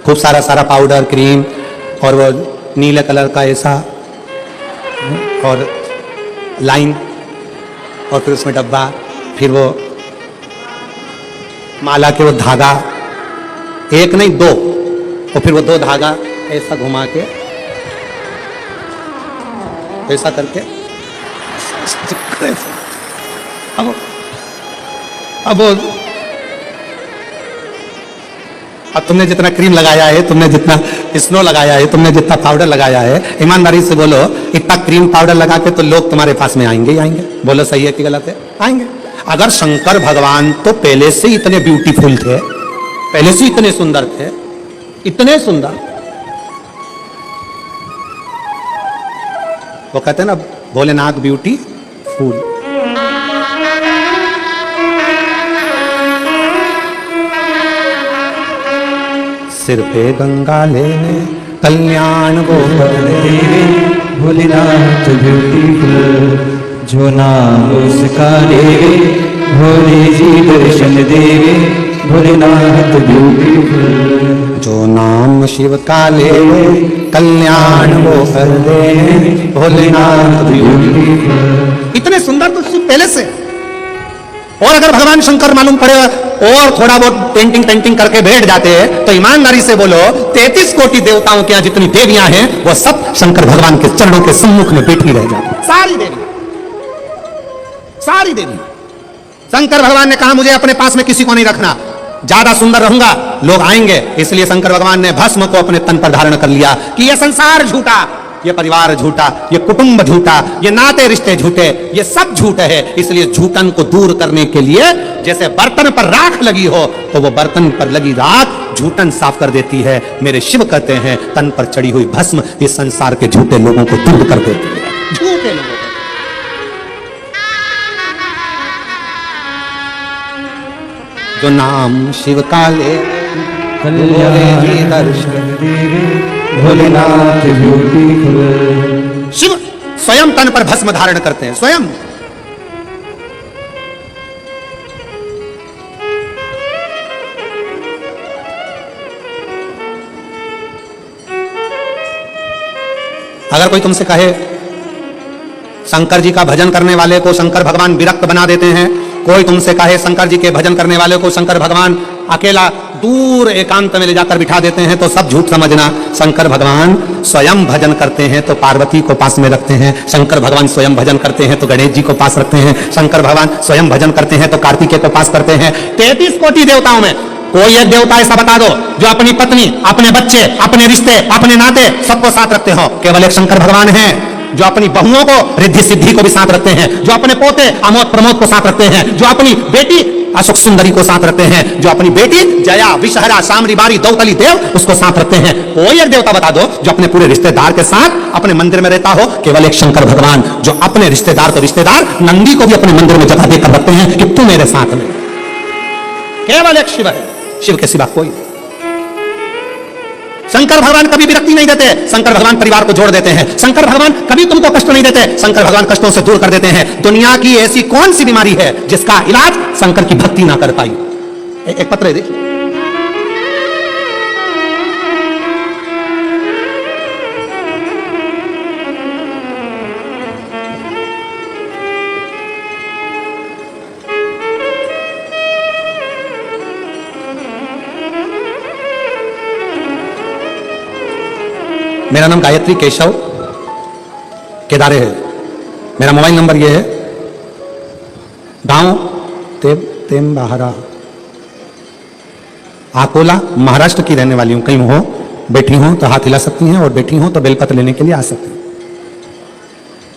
खूब सारा सारा पाउडर क्रीम और वो नीले कलर का ऐसा और लाइन और फिर उसमें डब्बा, फिर वो माला के वो धागा, एक नहीं दो, और फिर वो दो धागा ऐसा घुमा के ऐसा करके अब तुमने जितना क्रीम लगाया है, तुमने जितना स्नो लगाया है, तुमने जितना पाउडर लगाया है, ईमानदारी से बोलो इतना क्रीम पाउडर लगा के तो लोग तुम्हारे पास में आएंगे ही आएंगे। बोलो सही है कि गलत है? आएंगे। अगर शंकर भगवान तो पहले से इतने ब्यूटीफुल थे, पहले से इतने सुंदर थे, इतने सुंदर, वो कहते हैं ना भोलेनाथ ब्यूटीफुल। सिर पे गंगा लेने कल्याण वो भोलेनाथ ब्यूटीफुल, जो नाम उसका लेवे भोले जी दर्शन देवे, भोलेनाथ ब्यूटीफुल। जो नाम शिव का लेवे कल्याण वो कर दे, भोलेनाथ ब्यूटीफुल। इतने सुंदर तो शिव पहले से। और अगर भगवान शंकर मालूम पड़े और थोड़ा बहुत पेंटिंग करके बैठ जाते हैं तो ईमानदारी से बोलो 33 कोटि देवताओं के यहाँ जितनी देवियां हैं वो सब शंकर भगवान के चरणों के सम्मुख में बैठी रह जाती, सारी देवी, सारी देवी। शंकर भगवान ने कहा मुझे अपने पास में किसी को नहीं रखना, ज्यादा सुंदर रहूंगा लोग आएंगे, इसलिए शंकर भगवान ने भस्म को अपने तन पर धारण कर लिया कि यह संसार झूठा, ये परिवार झूठा, ये कुटुंब झूठा, ये नाते रिश्ते झूठे, ये सब झूठ है। इसलिए झूठन को दूर करने के लिए जैसे बर्तन पर राख लगी हो तो वो बर्तन पर लगी राख झूठन साफ कर देती है। मेरे शिव कहते हैं तन पर चढ़ी हुई भस्म इस संसार के झूठे लोगों को दूर कर देती है, झूठे लोगों को। जो नाम शिव का ले कल्याण दर्शन देवे, भोलेनाथ ब्यूटीफुल। शिव स्वयं तन पर भस्म धारण करते हैं, स्वयं। अगर कोई तुमसे कहे शंकर जी का भजन करने वाले को शंकर भगवान विरक्त बना देते हैं, कोई तुमसे कहे शंकर जी के भजन करने वाले को शंकर भगवान अकेला दूर एकांत में ले जाकर बिठा देते हैं, तो सब झूठ समझना। शंकर भगवान स्वयं भजन करते हैं तो पार्वती को पास में रखते हैं, शंकर भगवान स्वयं भजन करते हैं तो गणेश जी को पास रखते हैं, शंकर भगवान स्वयं भजन करते हैं तो कार्तिकेय को पास करते हैं। 33 कोटि देवताओं में कोई एक देवता ऐसा बता दो जो अपनी पत्नी, अपने बच्चे, अपने रिश्ते, अपने नाते सबको साथ रखते हो। केवल एक शंकर भगवान है जो अपनी बहुओं को रिद्धि सिद्धि को भी साथ रखते हैं, जो अपने पोते अमोद प्रमोद को साथ रखते हैं, जो अपनी बेटी अशोक सुंदरी को साथ रखते हैं, जो अपनी बेटी जया विषहरा सामरी बारी दौतली देव उसको साथ रखते हैं। कोई एक देवता बता दो जो अपने पूरे रिश्तेदार के साथ अपने मंदिर में रहता हो। केवल एक शंकर भगवान जो अपने रिश्तेदार तो रिश्तेदार नंदी को भी अपने मंदिर में जगह देकर रखते हैं कि तू मेरे साथ में। केवल एक शिव है, शिव के सिवा कोई। शंकर भगवान कभी विरक्ति नहीं देते, शंकर भगवान परिवार को जोड़ देते हैं, शंकर भगवान कभी तुमको कष्ट नहीं देते, शंकर भगवान कष्टों से दूर कर देते हैं। दुनिया की ऐसी कौन सी बीमारी है जिसका इलाज शंकर की भक्ति ना कर पाई? एक पत्र है देखिए। मेरा नाम गायत्री केशव केदारे है, मेरा मोबाइल नंबर ये है, गांव तेम्बाहरा, अकोला, महाराष्ट्र की रहने वाली हूं। कहीं हो बैठी हो तो हाथ हिला सकती हैं और बैठी हो तो बेलपत्र लेने के लिए आ सकती हैं।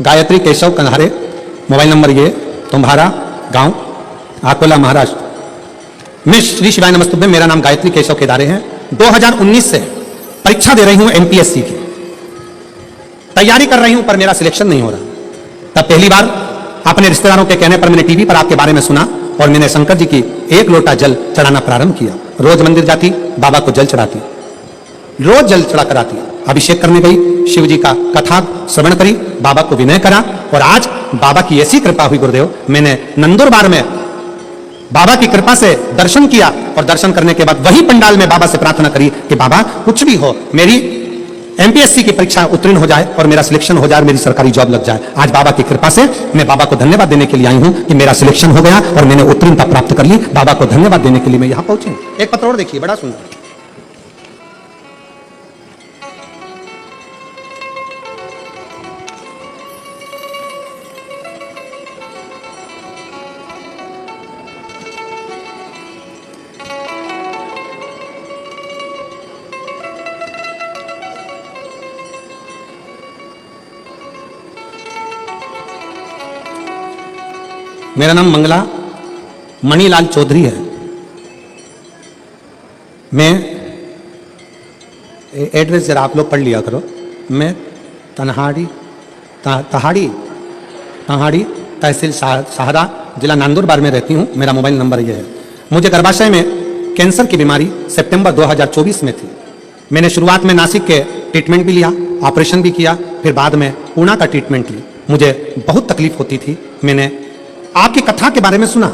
गायत्री केशव कंधारे, मोबाइल नंबर ये, तुम्हारा गांव अकोला महाराष्ट्र। मैं श्री शिवाय नमस्तुभ्यम, मेरा नाम गायत्री केशव केदारे है। 2019 से परीक्षा दे रही हूं एमपीएससी की, तैयारी कर रही हूं पर मेरा सिलेक्शन नहीं हो रहा। तब पहली बार अपने रिश्तेदारों के कहने पर मैंने टीवी पर आपके बारे में सुना और मैंने शंकर जी की एक लोटा जल चढ़ाना प्रारंभ किया। रोज मंदिर जाती, बाबा को जल चढ़ाती, रोज जल चढ़ा कर आती। अभिषेक करने गई, शिव जी का कथा श्रवण करी, बाबा को विनय करा, और आज बाबा की ऐसी कृपा हुई गुरुदेव, मैंने नंदुरबार में बाबा की कृपा से दर्शन किया, और दर्शन करने के बाद वही पंडाल में बाबा से प्रार्थना करी कि बाबा कुछ भी हो, मेरी एमपीएससी की परीक्षा उत्तीर्ण हो जाए और मेरा सिलेक्शन हो जाए, मेरी सरकारी जॉब लग जाए। आज बाबा की कृपा से मैं बाबा को धन्यवाद देने के लिए आई हूं कि मेरा सिलेक्शन हो गया और मैंने उत्तीर्णता प्राप्त कर ली। बाबा को धन्यवाद देने के लिए मैं यहां पहुंची। एक पत्र और देखिए, बड़ा सुंदर। मेरा नाम मंगला मणिलाल चौधरी है। मैं एड्रेस जरा आप लोग पढ़ लिया करो। मैं तहाड़ी तहसील शाहरा, जिला नंदुरबार में रहती हूँ। मेरा मोबाइल नंबर ये है। मुझे गर्भाशय में कैंसर की बीमारी सितंबर 2024 में थी। मैंने शुरुआत में नासिक के ट्रीटमेंट भी लिया, ऑपरेशन भी किया, फिर बाद में पूना का ट्रीटमेंट ली। मुझे बहुत तकलीफ होती थी। मैंने आपकी कथा के बारे में सुना,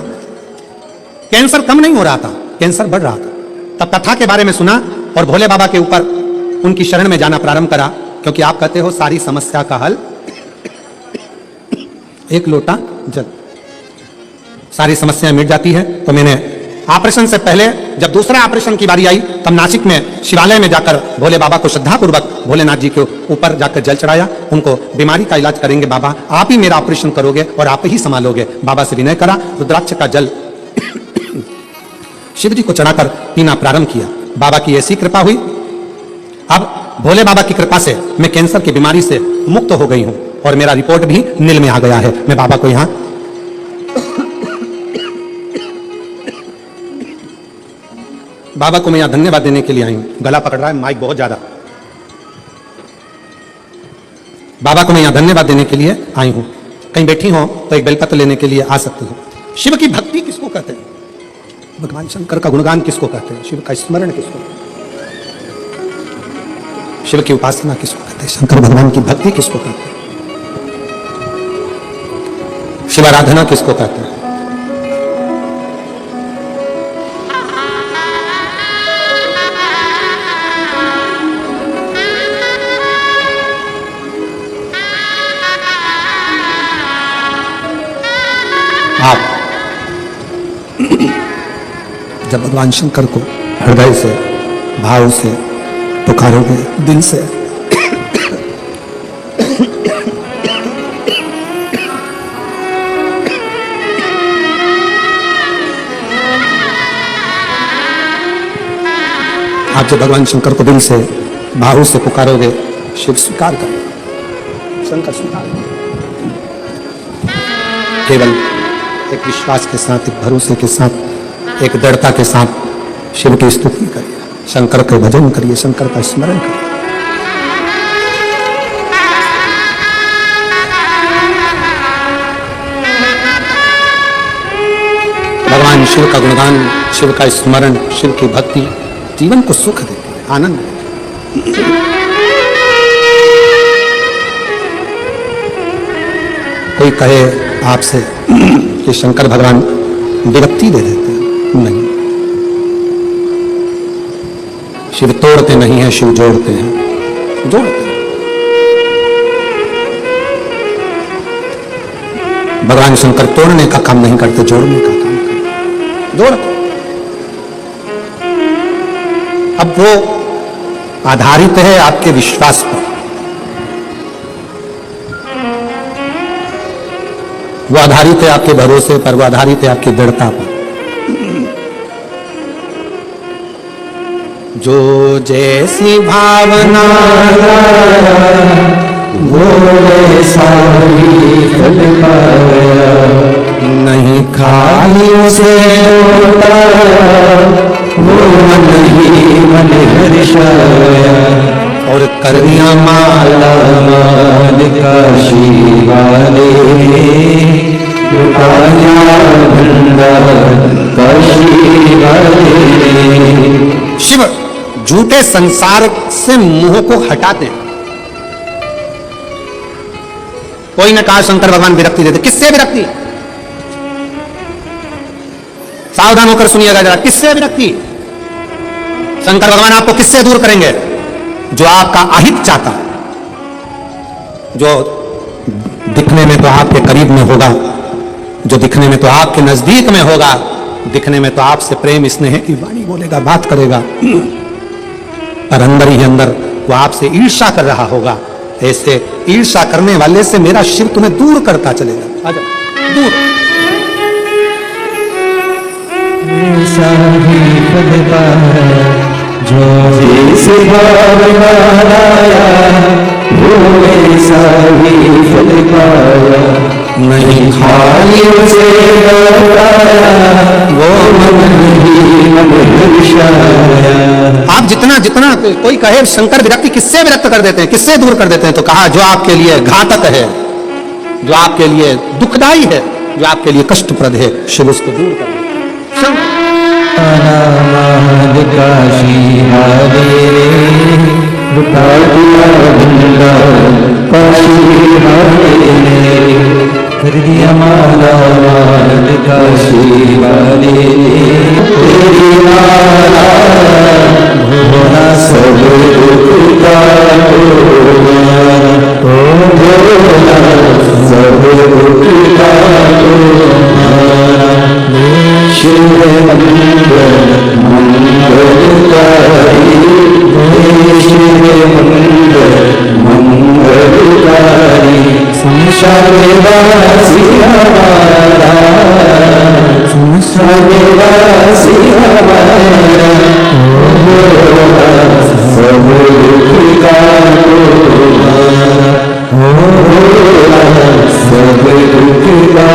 कैंसर कम नहीं हो रहा था, कैंसर बढ़ रहा था। तब कथा के बारे में सुना और भोले बाबा के ऊपर उनकी शरण में जाना प्रारंभ करा, क्योंकि आप कहते हो सारी समस्या का हल एक लोटा जल, सारी समस्याएं मिट जाती है। तो मैंने ऑपरेशन से पहले जब दूसरा ऑपरेशन की बारी आई, तब नासिक में शिवालय में जाकर भोले बाबा को श्रद्धापूर्वक भोलेनाथ जी के ऊपर जाकर जल चढ़ाया। उनको बीमारी का इलाज करेंगे बाबा, आप ही मेरा ऑपरेशन करोगे और आप ही संभालोगे। बाबा से विनय करा, रुद्राक्ष का जल शिव जी को चढ़ाकर पीना प्रारंभ किया। बाबा की ऐसी कृपा हुई, अब भोले बाबा की कृपा से मैं कैंसर की बीमारी से मुक्त हो गई हूं और मेरा रिपोर्ट भी नील में आ गया है। मैं बाबा को यहाँ बाबा को मैं यहाँ धन्यवाद देने के लिए आई हूं। गला पकड़ रहा है माइक बहुत ज्यादा। बाबा को मैं यहाँ धन्यवाद देने के लिए आई हूं। कहीं बैठी हो तो एक बेलपत्र लेने के लिए आ सकती हो। शिव की भक्ति किसको कहते हैं? भगवान शंकर का गुणगान किसको कहते हैं? शिव का स्मरण किसको? शिव की उपासना किसको कहते हैं? शंकर भगवान की भक्ति किसको कहते हैं? शिवाराधना किसको कहते हैं? आप जब भगवान शंकर को हृदय से, भाव से पुकारोगे, दिल से, आप जब भगवान शंकर को दिल से, भाव से पुकारोगे, शिव स्वीकार करेगा, शंकर स्वीकार करेगा। केवल एक विश्वास के साथ, एक भरोसे के साथ, एक दृढ़ता के साथ शिव की स्तुति करिए, शंकर का भजन करिए, शंकर का स्मरण करिए। भगवान शिव का गुणगान, शिव का स्मरण, शिव की भक्ति जीवन को सुख देती है, आनंद देती है। कोई कहे आपसे कि शंकर भगवान विरक्ति दे देते हैं, नहीं। शिव तोड़ते नहीं है, शिव जोड़ते हैं, जोड़ते हैं। भगवान शंकर तोड़ने का काम नहीं करते, जोड़ने का काम करते, जोड़ते। अब वो आधारित है आपके विश्वास पर, वो आधारित है आपके भरोसे पर, वो आधारित है आपकी दृढ़ता पर। जो जैसी भावना वो ऐसा ही फल पाया, नहीं खाली उसे होता वो मन ही मन हर्षाया। और कर दिया माला माल काशी वाले, शिव झूठे संसार से मोह को हटाते हैं। कोई ने कहा शंकर भगवान विरक्ति देते, किससे विरक्ति? सावधान होकर सुनिएगा जरा, किससे विरक्ति? शंकर भगवान आपको किससे दूर करेंगे? जो आपका अहित चाहता है, जो दिखने में तो आपके करीब में होगा, जो दिखने में तो आपके नजदीक में होगा, दिखने में तो आपसे प्रेम स्नेह की वाणी बोलेगा, बात करेगा, और अंदर ही अंदर वो आपसे ईर्ष्या कर रहा होगा। ऐसे ईर्ष्या करने वाले से मेरा शिव तुम्हें दूर करता चलेगा। आजा दूर। जो जिसे भावनाया भूले साही फल पाया, नहीं खाली उसे बताया वो मन ही मन हर्षाया। आप जितना जितना कोई कहे शंकर विरक्ति किससे विरक्त कर देते हैं, किससे दूर कर देते हैं, तो कहा जो आपके लिए घातक है, जो आपके लिए दुखदाई है, जो आपके लिए कष्टप्रद है, शिव उसको दूर कर देते हैं। काशी हारे लुटा दिया बंदा, काशी हारे कर दिया माला माल, काशी हारे तेरी माला भोला सब दुख का भोला सब दुख का शिव मंगल मंगलकारी, शिव मंगल मंगलकारी, संसार वासी हमारा, संसार वासी हमारा, सब दुख का सब दुख का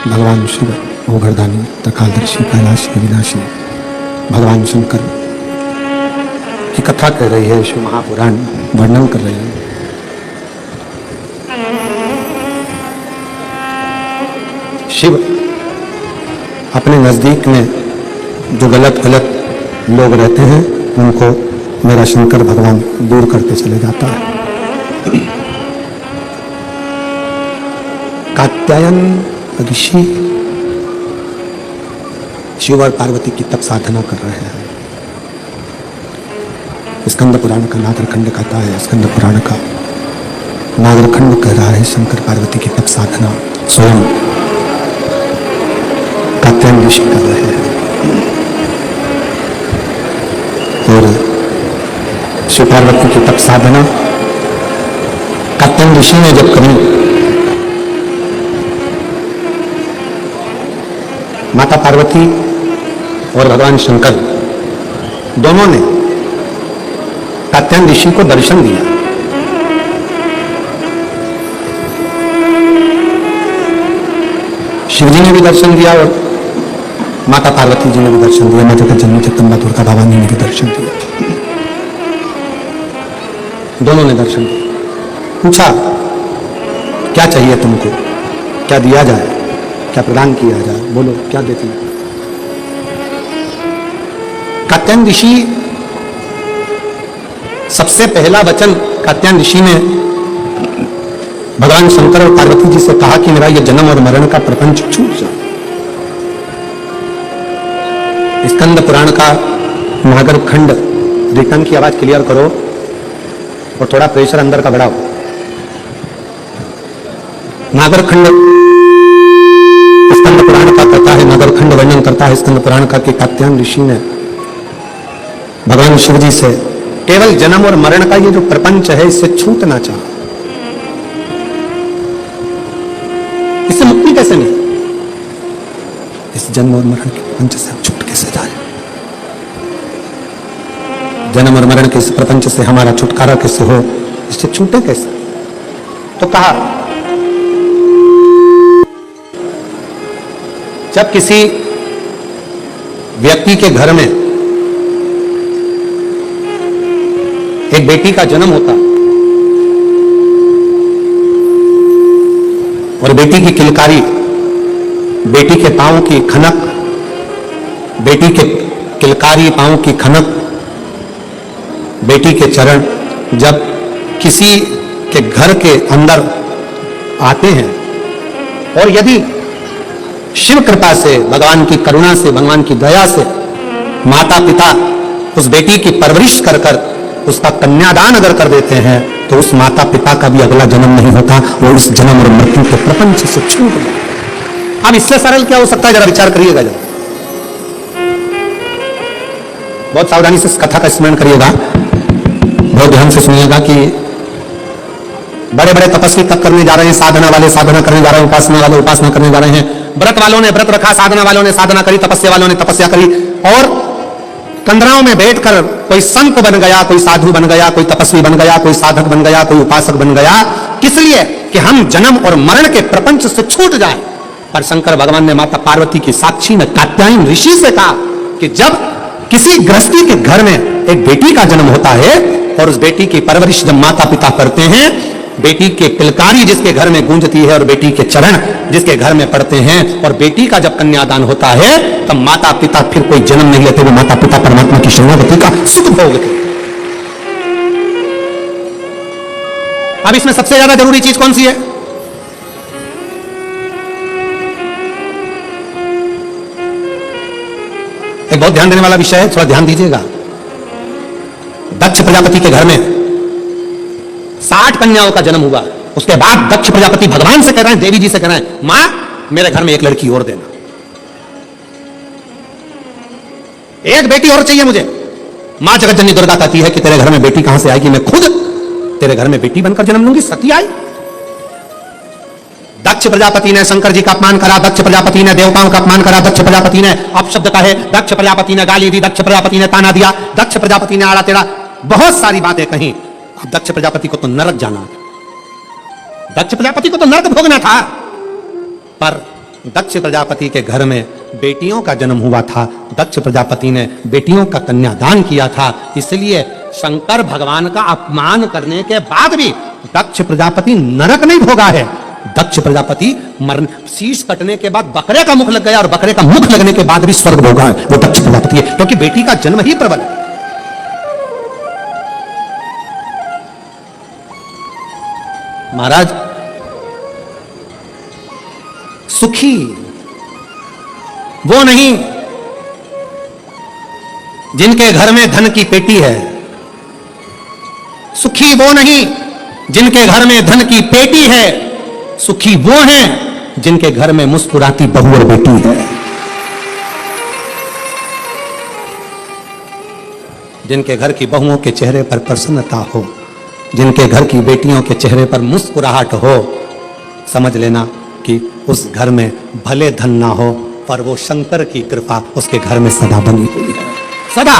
भगवान शिव ओघरदानी तकालदर्शी कैलाश के विनाशी भगवान शंकर की कथा कह रही है, शिव महापुराण वर्णन कर रही है। शिव अपने नजदीक में जो गलत गलत लोग रहते हैं उनको मेरा शंकर भगवान दूर करते चले जाता है। कात्यायन ऋषि शिव और पार्वती की तप साधना कर रहे हैं। स्कंद पुराण का नागरखंड कहता है, स्कंद पुराण का नागरखंड कह रहा है शंकर पार्वती की तप साधना स्वयं कात्यायन ऋषि कर रहे हैं। और शिव पार्वती की तप साधना कात्यायन ऋषि ने जब करी, माता पार्वती और भगवान शंकर दोनों ने कात्यायन ऋषि को दर्शन दिया। शिवजी ने भी दर्शन दिया और माता पार्वती जी ने भी दर्शन दिया। माँ जगत जननी जगदम्बा दुर्गा भवानी ने भी दर्शन दिया। दोनों ने दर्शन दिया। पूछा क्या चाहिए तुमको, क्या दिया जाए, क्या प्रदान किया जाए, बोलो क्या देती है। कात्यायन ऋषि सबसे पहला वचन कात्यायन ऋषि ने भगवान शंकर और पार्वती जी से कहा कि मेरा यह जन्म और मरण का प्रपंच छूट जाए। स्कंद पुराण का नागरखंड, रिटर्न की आवाज क्लियर करो और थोड़ा प्रेशर अंदर का बढ़ाओ। नागरखंड स्कंद पुराण का कहता है, नागरखंड वर्णन करता है स्कंद पुराण का कि कात्यायन ऋषि ने भगवान शिव जी से केवल जन्म और मरण का ये जो प्रपंच है इससे छूटना चाहा। इससे मुक्ति कैसे मिले, इस जन्म और मरण के प्रपंच से छूट कैसे जाए, जन्म और मरण के इस प्रपंच से हमारा छुटकारा कैसे हो, इससे छूटे कैसे। तो कहा जब किसी व्यक्ति के घर में एक बेटी का जन्म होता और बेटी की किलकारी, बेटी के पांव की खनक, बेटी के किलकारी पांव की खनक, बेटी के चरण जब किसी के घर के अंदर आते हैं और यदि शिव कृपा से, भगवान की करुणा से, भगवान की दया से माता पिता उस बेटी की परवरिश कर कर उसका कन्यादान अगर कर देते हैं तो उस माता पिता का भी अगला जन्म नहीं होता, वो इस जन्म और मृत्यु के प्रपंच से छूट गया। अब इससे सरल क्या हो सकता है, जरा विचार करिएगा जरा, बहुत सावधानी से इस कथा का स्मरण करिएगा, बहुत ध्यान से सुनिएगा कि बड़े बड़े तपस्वी तप करने जा रहे हैं, साधना वाले साधना करने जा रहे हैं, उपासना वाले उपासना करने जा रहे हैं, व्रत वालों ने व्रत रखा, साधना वालों ने साधना करी, तपस्या वालों ने तपस्या करी, और कंदराओं में बैठकर कोई संत बन गया, कोई साधु बन गया, कोई तपस्वी बन गया, कोई साधक बन गया, कोई उपासक बन गया, किस लिए कि हम जन्म और मरण के प्रपंच से छूट जाए। पर शंकर भगवान ने माता पार्वती की साक्षी में कात्यायन ऋषि से कहा कि जब किसी गृहस्थी के घर में एक बेटी का जन्म होता है और उस बेटी की परवरिश जब माता पिता करते हैं, बेटी के किलकारी जिसके घर में गूंजती है और बेटी के चरण जिसके घर में पड़ते हैं, और बेटी का जब कन्यादान होता है तब माता पिता फिर कोई जन्म नहीं लेते, वो माता पिता परमात्मा की शरणागति का सुख भोग लेते। अब इसमें सबसे ज्यादा जरूरी चीज कौन सी है? एक बहुत ध्यान देने वाला विषय है, थोड़ा ध्यान दीजिएगा। दक्ष प्रजापति के घर में 60 कन्याओं का जन्म हुआ। उसके बाद दक्ष प्रजापति भगवान से कह रहे हैं, देवी जी से कह रहे हैं, मां मेरे घर में एक लड़की और देना, एक बेटी और चाहिए मुझे। मां जगतजननी दुर्गा कहती है कि तेरे घर में बेटी कहां से आएगी, मैं खुद तेरे घर में बेटी बनकर जन्म लूंगी। सती आई। दक्ष प्रजापति ने शंकर जी का अपमान करा, दक्ष प्रजापति ने देवताओं का अपमान करा, दक्ष प्रजापति ने अपशब्द कहे, दक्ष प्रजापति ने गाली दी, दक्ष प्रजापति ने ताना दिया, दक्ष प्रजापति ने आड़ा तेरा बहुत सारी बातें कही। अब दक्ष प्रजापति को तो नरक जाना, दक्ष प्रजापति को तो नरक भोगना था। पर दक्ष प्रजापति के घर में बेटियों का जन्म हुआ था, दक्ष प्रजापति ने बेटियों का कन्यादान किया था, इसलिए शंकर भगवान का अपमान करने के बाद भी दक्ष प्रजापति नरक नहीं भोगा है। दक्ष प्रजापति मरण, शीश कटने के बाद बकरे का मुख लग गया और बकरे का मुख लगने के बाद भी स्वर्ग भोगा है, वो दक्ष प्रजापति है, क्योंकि बेटी का जन्म ही प्रबल है। महाराज, सुखी वो नहीं जिनके घर में धन की पेटी है, सुखी वो नहीं जिनके घर में धन की पेटी है, सुखी वो हैं जिनके घर में मुस्कुराती बहू और बेटी है, जिनके घर की बहुओं के चेहरे पर प्रसन्नता हो, जिनके घर की बेटियों के चेहरे पर मुस्कुराहट हो। समझ लेना कि उस घर में भले धन ना हो पर वो शंकर की कृपा उसके घर में सदा बनी हुई है, सदा।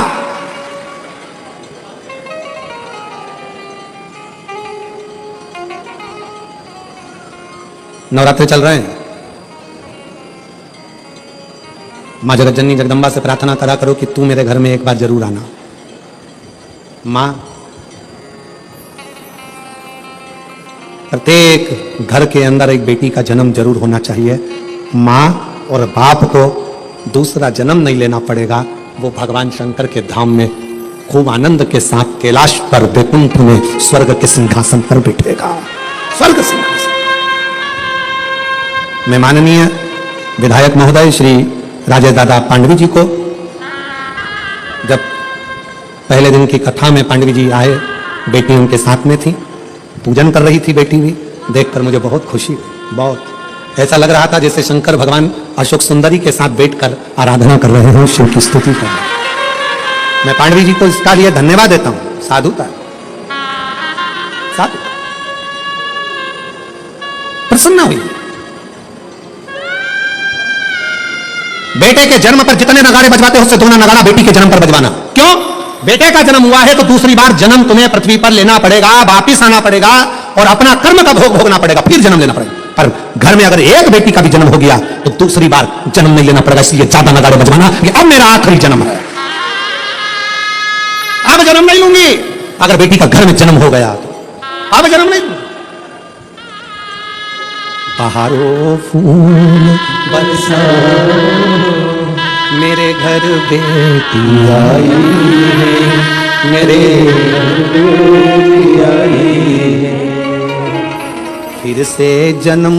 नवरात्रि चल रहे हैं, मां जगतजननी जगदम्बा से प्रार्थना करा करो कि तू मेरे घर में एक बार जरूर आना। मां, प्रत्येक घर के अंदर एक बेटी का जन्म जरूर होना चाहिए। मां और बाप को दूसरा जन्म नहीं लेना पड़ेगा, वो भगवान शंकर के धाम में खूब आनंद के साथ कैलाश पर वैकुंठ में स्वर्ग के सिंहासन पर बैठेगा, स्वर्ग सिंहासन। मैं माननीय विधायक महोदय श्री राजेश दादा पांडवी जी को, जब पहले दिन की कथा में पांडवी जी आए, बेटी उनके साथ में थी, पूजन कर रही थी बेटी भी, देखकर मुझे बहुत खुशी हुई। बहुत ऐसा लग रहा था जैसे शंकर भगवान अशोक सुंदरी के साथ बैठकर आराधना कर रहे हो, शिव की स्तुति कर रहे हैं। मैं पांडवी जी को इसका लिए धन्यवाद देता हूं, साधुता साधु प्रसन्न हुई। बेटे के जन्म पर जितने नगाड़े बजवाते हो उससे दोगुना नगाड़ा बेटी के जन्म पर बजवाना। क्यों? बेटे का जन्म हुआ है तो दूसरी बार जन्म तुम्हें पृथ्वी पर लेना पड़ेगा, वापिस आना पड़ेगा और अपना कर्म का भोग भोगना पड़ेगा, फिर जन्म लेना पड़ेगा। पर घर में अगर एक बेटी का भी जन्म हो गया तो दूसरी बार जन्म नहीं लेना पड़ेगा, इसलिए ज्यादा नगाड़े बजवाना कि अब मेरा आखिरी जन्म है, अब जन्म नहीं लूंगी, अगर बेटी का घर में जन्म हो गया तो अब जन्म नहीं। बहारो फूल बरसा मेरे घर बेटी आई है, मेरे बेटी आई है, फिर से जन्म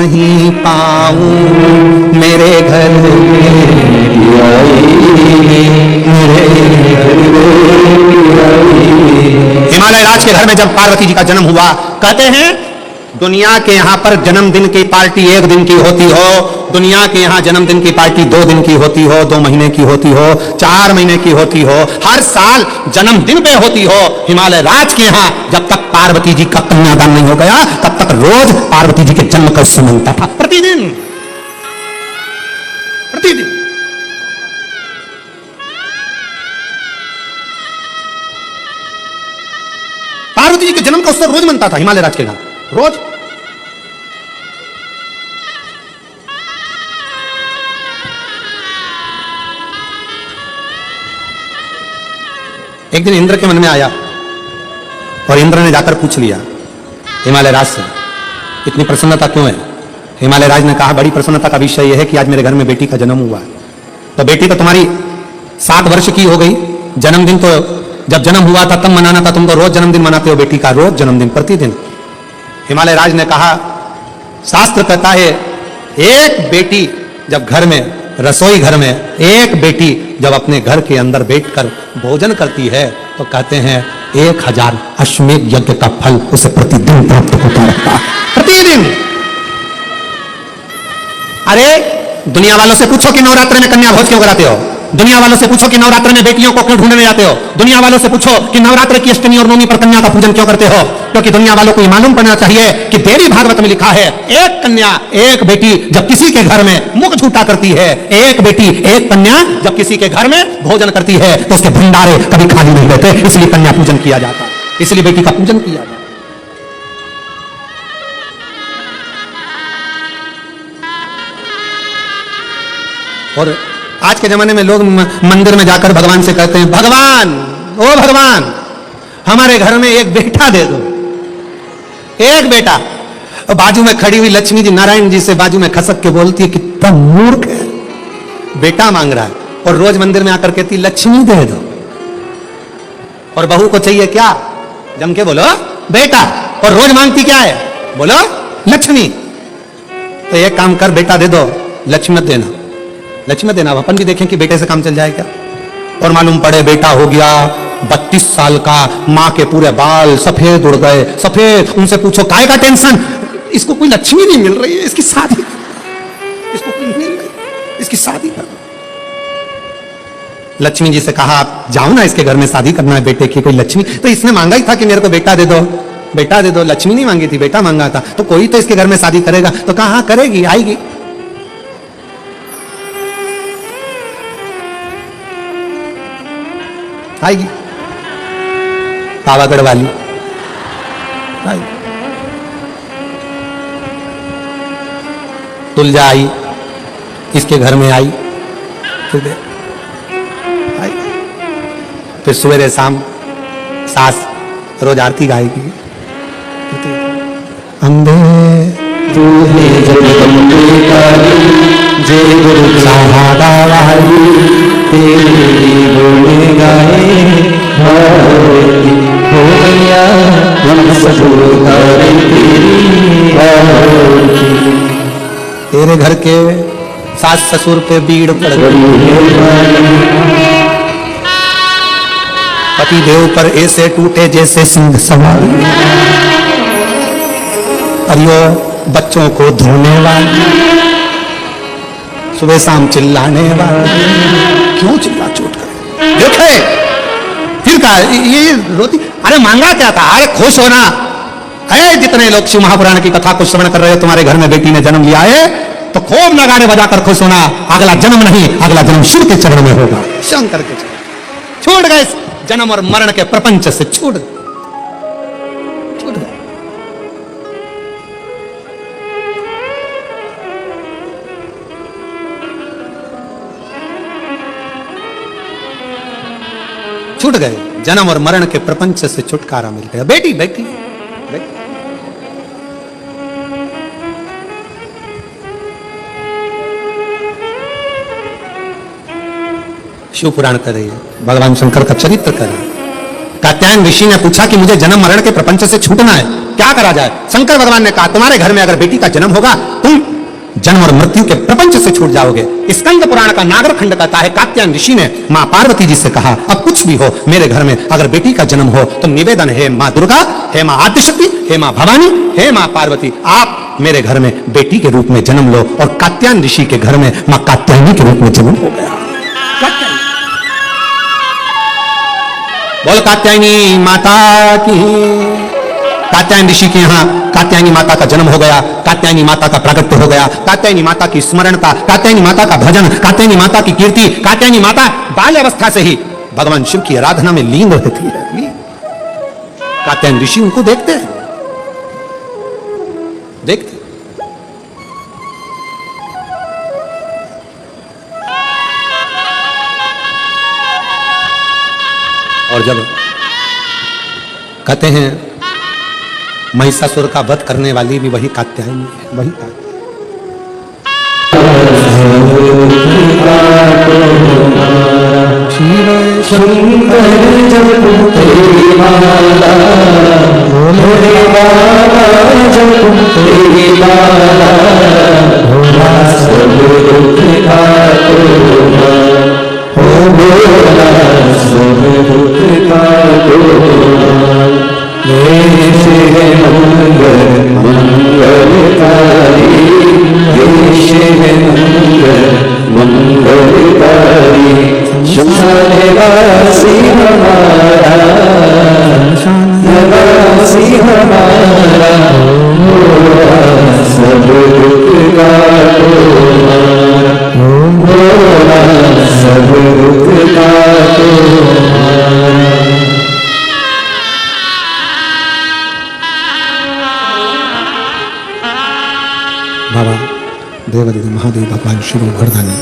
नहीं पाऊं मेरे घर बेटी आई है, मेरे घर बेटी आई है। हिमालय राज के घर में जब पार्वती जी का जन्म हुआ, कहते हैं दुनिया के यहाँ पर जन्मदिन की पार्टी 1 दिन की होती हो, दुनिया के यहाँ जन्मदिन की पार्टी 2 दिन की होती हो, 2 महीने की होती हो, 4 महीने की होती हो, हर साल जन्मदिन पे होती हो। हिमालय राज के यहाँ जब तक पार्वती जी का कन्यादान नहीं हो गया तब तक रोज पार्वती जी के जन्म का उत्सव मनता था, प्रतिदिन प्रतिदिन। पार्वती जी के जन्म का उत्सव रोज मनता था हिमालय राज के यहाँ, रोज। एक दिन इंद्र के मन में आया और इंद्र ने जाकर पूछ लिया हिमालय राज से, इतनी प्रसन्नता क्यों है? हिमालय राज ने कहा, बड़ी प्रसन्नता का विषय यह है कि आज मेरे घर में बेटी का जन्म हुआ है। तो बेटी तो तुम्हारी 7 वर्ष की हो गई, जन्मदिन तो जब जन्म हुआ था तब मनाना था, तुम तो रोज जन्मदिन मनाते हो बेटी का, रोज जन्मदिन, प्रतिदिन। हिमालय राज ने कहा, शास्त्र कहता है एक बेटी जब घर में, रसोई घर में एक बेटी जब अपने घर के अंदर बैठकर भोजन करती है तो कहते हैं 1000 अश्वमेध यज्ञ का फल उसे प्रतिदिन प्राप्त होता रहता है, प्रतिदिन। अरे दुनिया वालों से पूछो कि नवरात्र में कन्या भोज क्यों कराते हो, दुनिया वालों से पूछो कि नवरात्र में बेटियों को क्यों ढूंढने जाते हो, दुनिया वालों से पूछो कि नवरात्र की अष्टमी और नवमी पर कन्या का पूजन क्यों करते हो। क्योंकि दुनिया वालों को ये मालूम पड़ना चाहिए कि देवी भागवत में लिखा है, एक कन्या एक बेटी जब किसी के घर में मुख झूठा करती है, एक बेटी एक कन्या जब किसी के घर में भोजन करती है तो उसके भंडारे कभी खाली नहीं रहते, इसलिए कन्या पूजन किया जाता है, इसलिए बेटी का पूजन किया जाता है। और आज के जमाने में लोग मंदिर में जाकर भगवान से कहते हैं, भगवान ओ भगवान हमारे घर में एक बेटा दे दो, एक बेटा। और बाजू में खड़ी हुई लक्ष्मी जी नारायण जी से बाजू में खसक के बोलती है, कितना मूर्ख है, बेटा मांग रहा है। और रोज मंदिर में आकर कहती लक्ष्मी दे दो। और बहू को चाहिए क्या? जम के बोलो बेटा। और रोज मांगती क्या है? बोलो लक्ष्मी। तो एक काम कर, बेटा दे दो, लक्ष्मी मत देना, लक्ष्मी मत देना। अपन भी देखें कि बेटे से काम चल जाए क्या। और मालूम पड़े बेटा हो गया 32 साल का, माँ के पूरे बाल सफेद उड़ गए, सफेद। उनसे पूछो काय का टेंशन, इसको कोई लक्ष्मी नहीं मिल रही है, इसकी शादी, इसको कोई मिल रही, इसकी शादी कर। लक्ष्मी जी से कहा, आप जाओ ना, इसके घर में शादी करना है बेटे की, कोई लक्ष्मी। तो इसने मांगा ही था कि मेरे को बेटा दे दो, बेटा दे दो। लक्ष्मी नहीं मांगी थी, बेटा मांगा था। तो कोई तो इसके घर में शादी करेगा। तो कहा करेगी, आएगी। आएगी पावागढ़ वाली आएगी। तुलजा आई, इसके घर में आई, फिर आई, फिर सवेरे शाम सास रोज आरती गाएगी। अंबे तूने जगदम्बे काली, जय गुरु सहारा वाली, तेरी बोले गाए भारती हो मैया, हम सब गाए तेरी आरती। तेरे घर के सास ससुर पे बीड़ पड़ गई, पति देव पर ऐसे टूटे जैसे सिंह सवार। और यो बच्चों को धोने वाली, सुबह शाम चिल्लाने वाली, क्यों चिल्ला चोट करे? देखे फिर कहा ये रोती। अरे मांगा क्या था? अरे खुश होना है। जितने लोग शिव महापुराण की कथा को श्रवण कर रहे हो, तुम्हारे घर में बेटी ने जन्म लिया है तो खूब नगाड़े बजाकर खुश होना। अगला जन्म नहीं, अगला जन्म शिव के चरण में होगा, शंकर के चरण। छोड़ गए जन्म और मरण के प्रपंच से, छूट गए। छूट गए, जन्म और मरण के प्रपंच से छुटकारा मिल गया। बेटी बेटी बेटी। शिव पुराण कर रही है, भगवान शंकर का चरित्र कर रही है। कात्यायन ऋषि ने पूछा कि मुझे जन्म मरण के प्रपंच से छूटना है, क्या करा जाए? शंकर भगवान ने कहा तुम्हारे घर में अगर बेटी का जन्म होगा तुम जन्म और मृत्यु के प्रपंच से छूट जाओगे। स्कंद पुराण का नागर खंड कहता है कात्यायन ऋषि ने मां पार्वती जी से कहा अब कुछ भी हो मेरे घर में अगर बेटी का जन्म हो तो निवेदन है मां दुर्गा, हे मां आदिशक्ति, हे मां भवानी, हे मां पार्वती, आप मेरे घर में बेटी के रूप में जन्म लो। और कात्यायन ऋषि के घर में मां कात्यायनी के रूप में जन्म हो गया। बोल कात्यायनी माता की। कात्यायन ऋषि के यहाँ कात्यायनी माता का जन्म हो गया, कात्यायनी माता का प्राकट्य हो गया, कात्यायनी माता की स्मरणता, कात्यायनी माता का भजन, कात्यायनी माता की कीर्ति। कात्यायनी माता बाल्य अवस्था से ही भगवान शिव की आराधना में लीन रहती है। कात्यायन ऋषि उनको देखते हैं, देखते। और जब कहते हैं महिषासुर का वध करने वाली भी वही कात्यायनी है, वही बाबा देवादिदेव महादेव भगवान शिव वरदानी।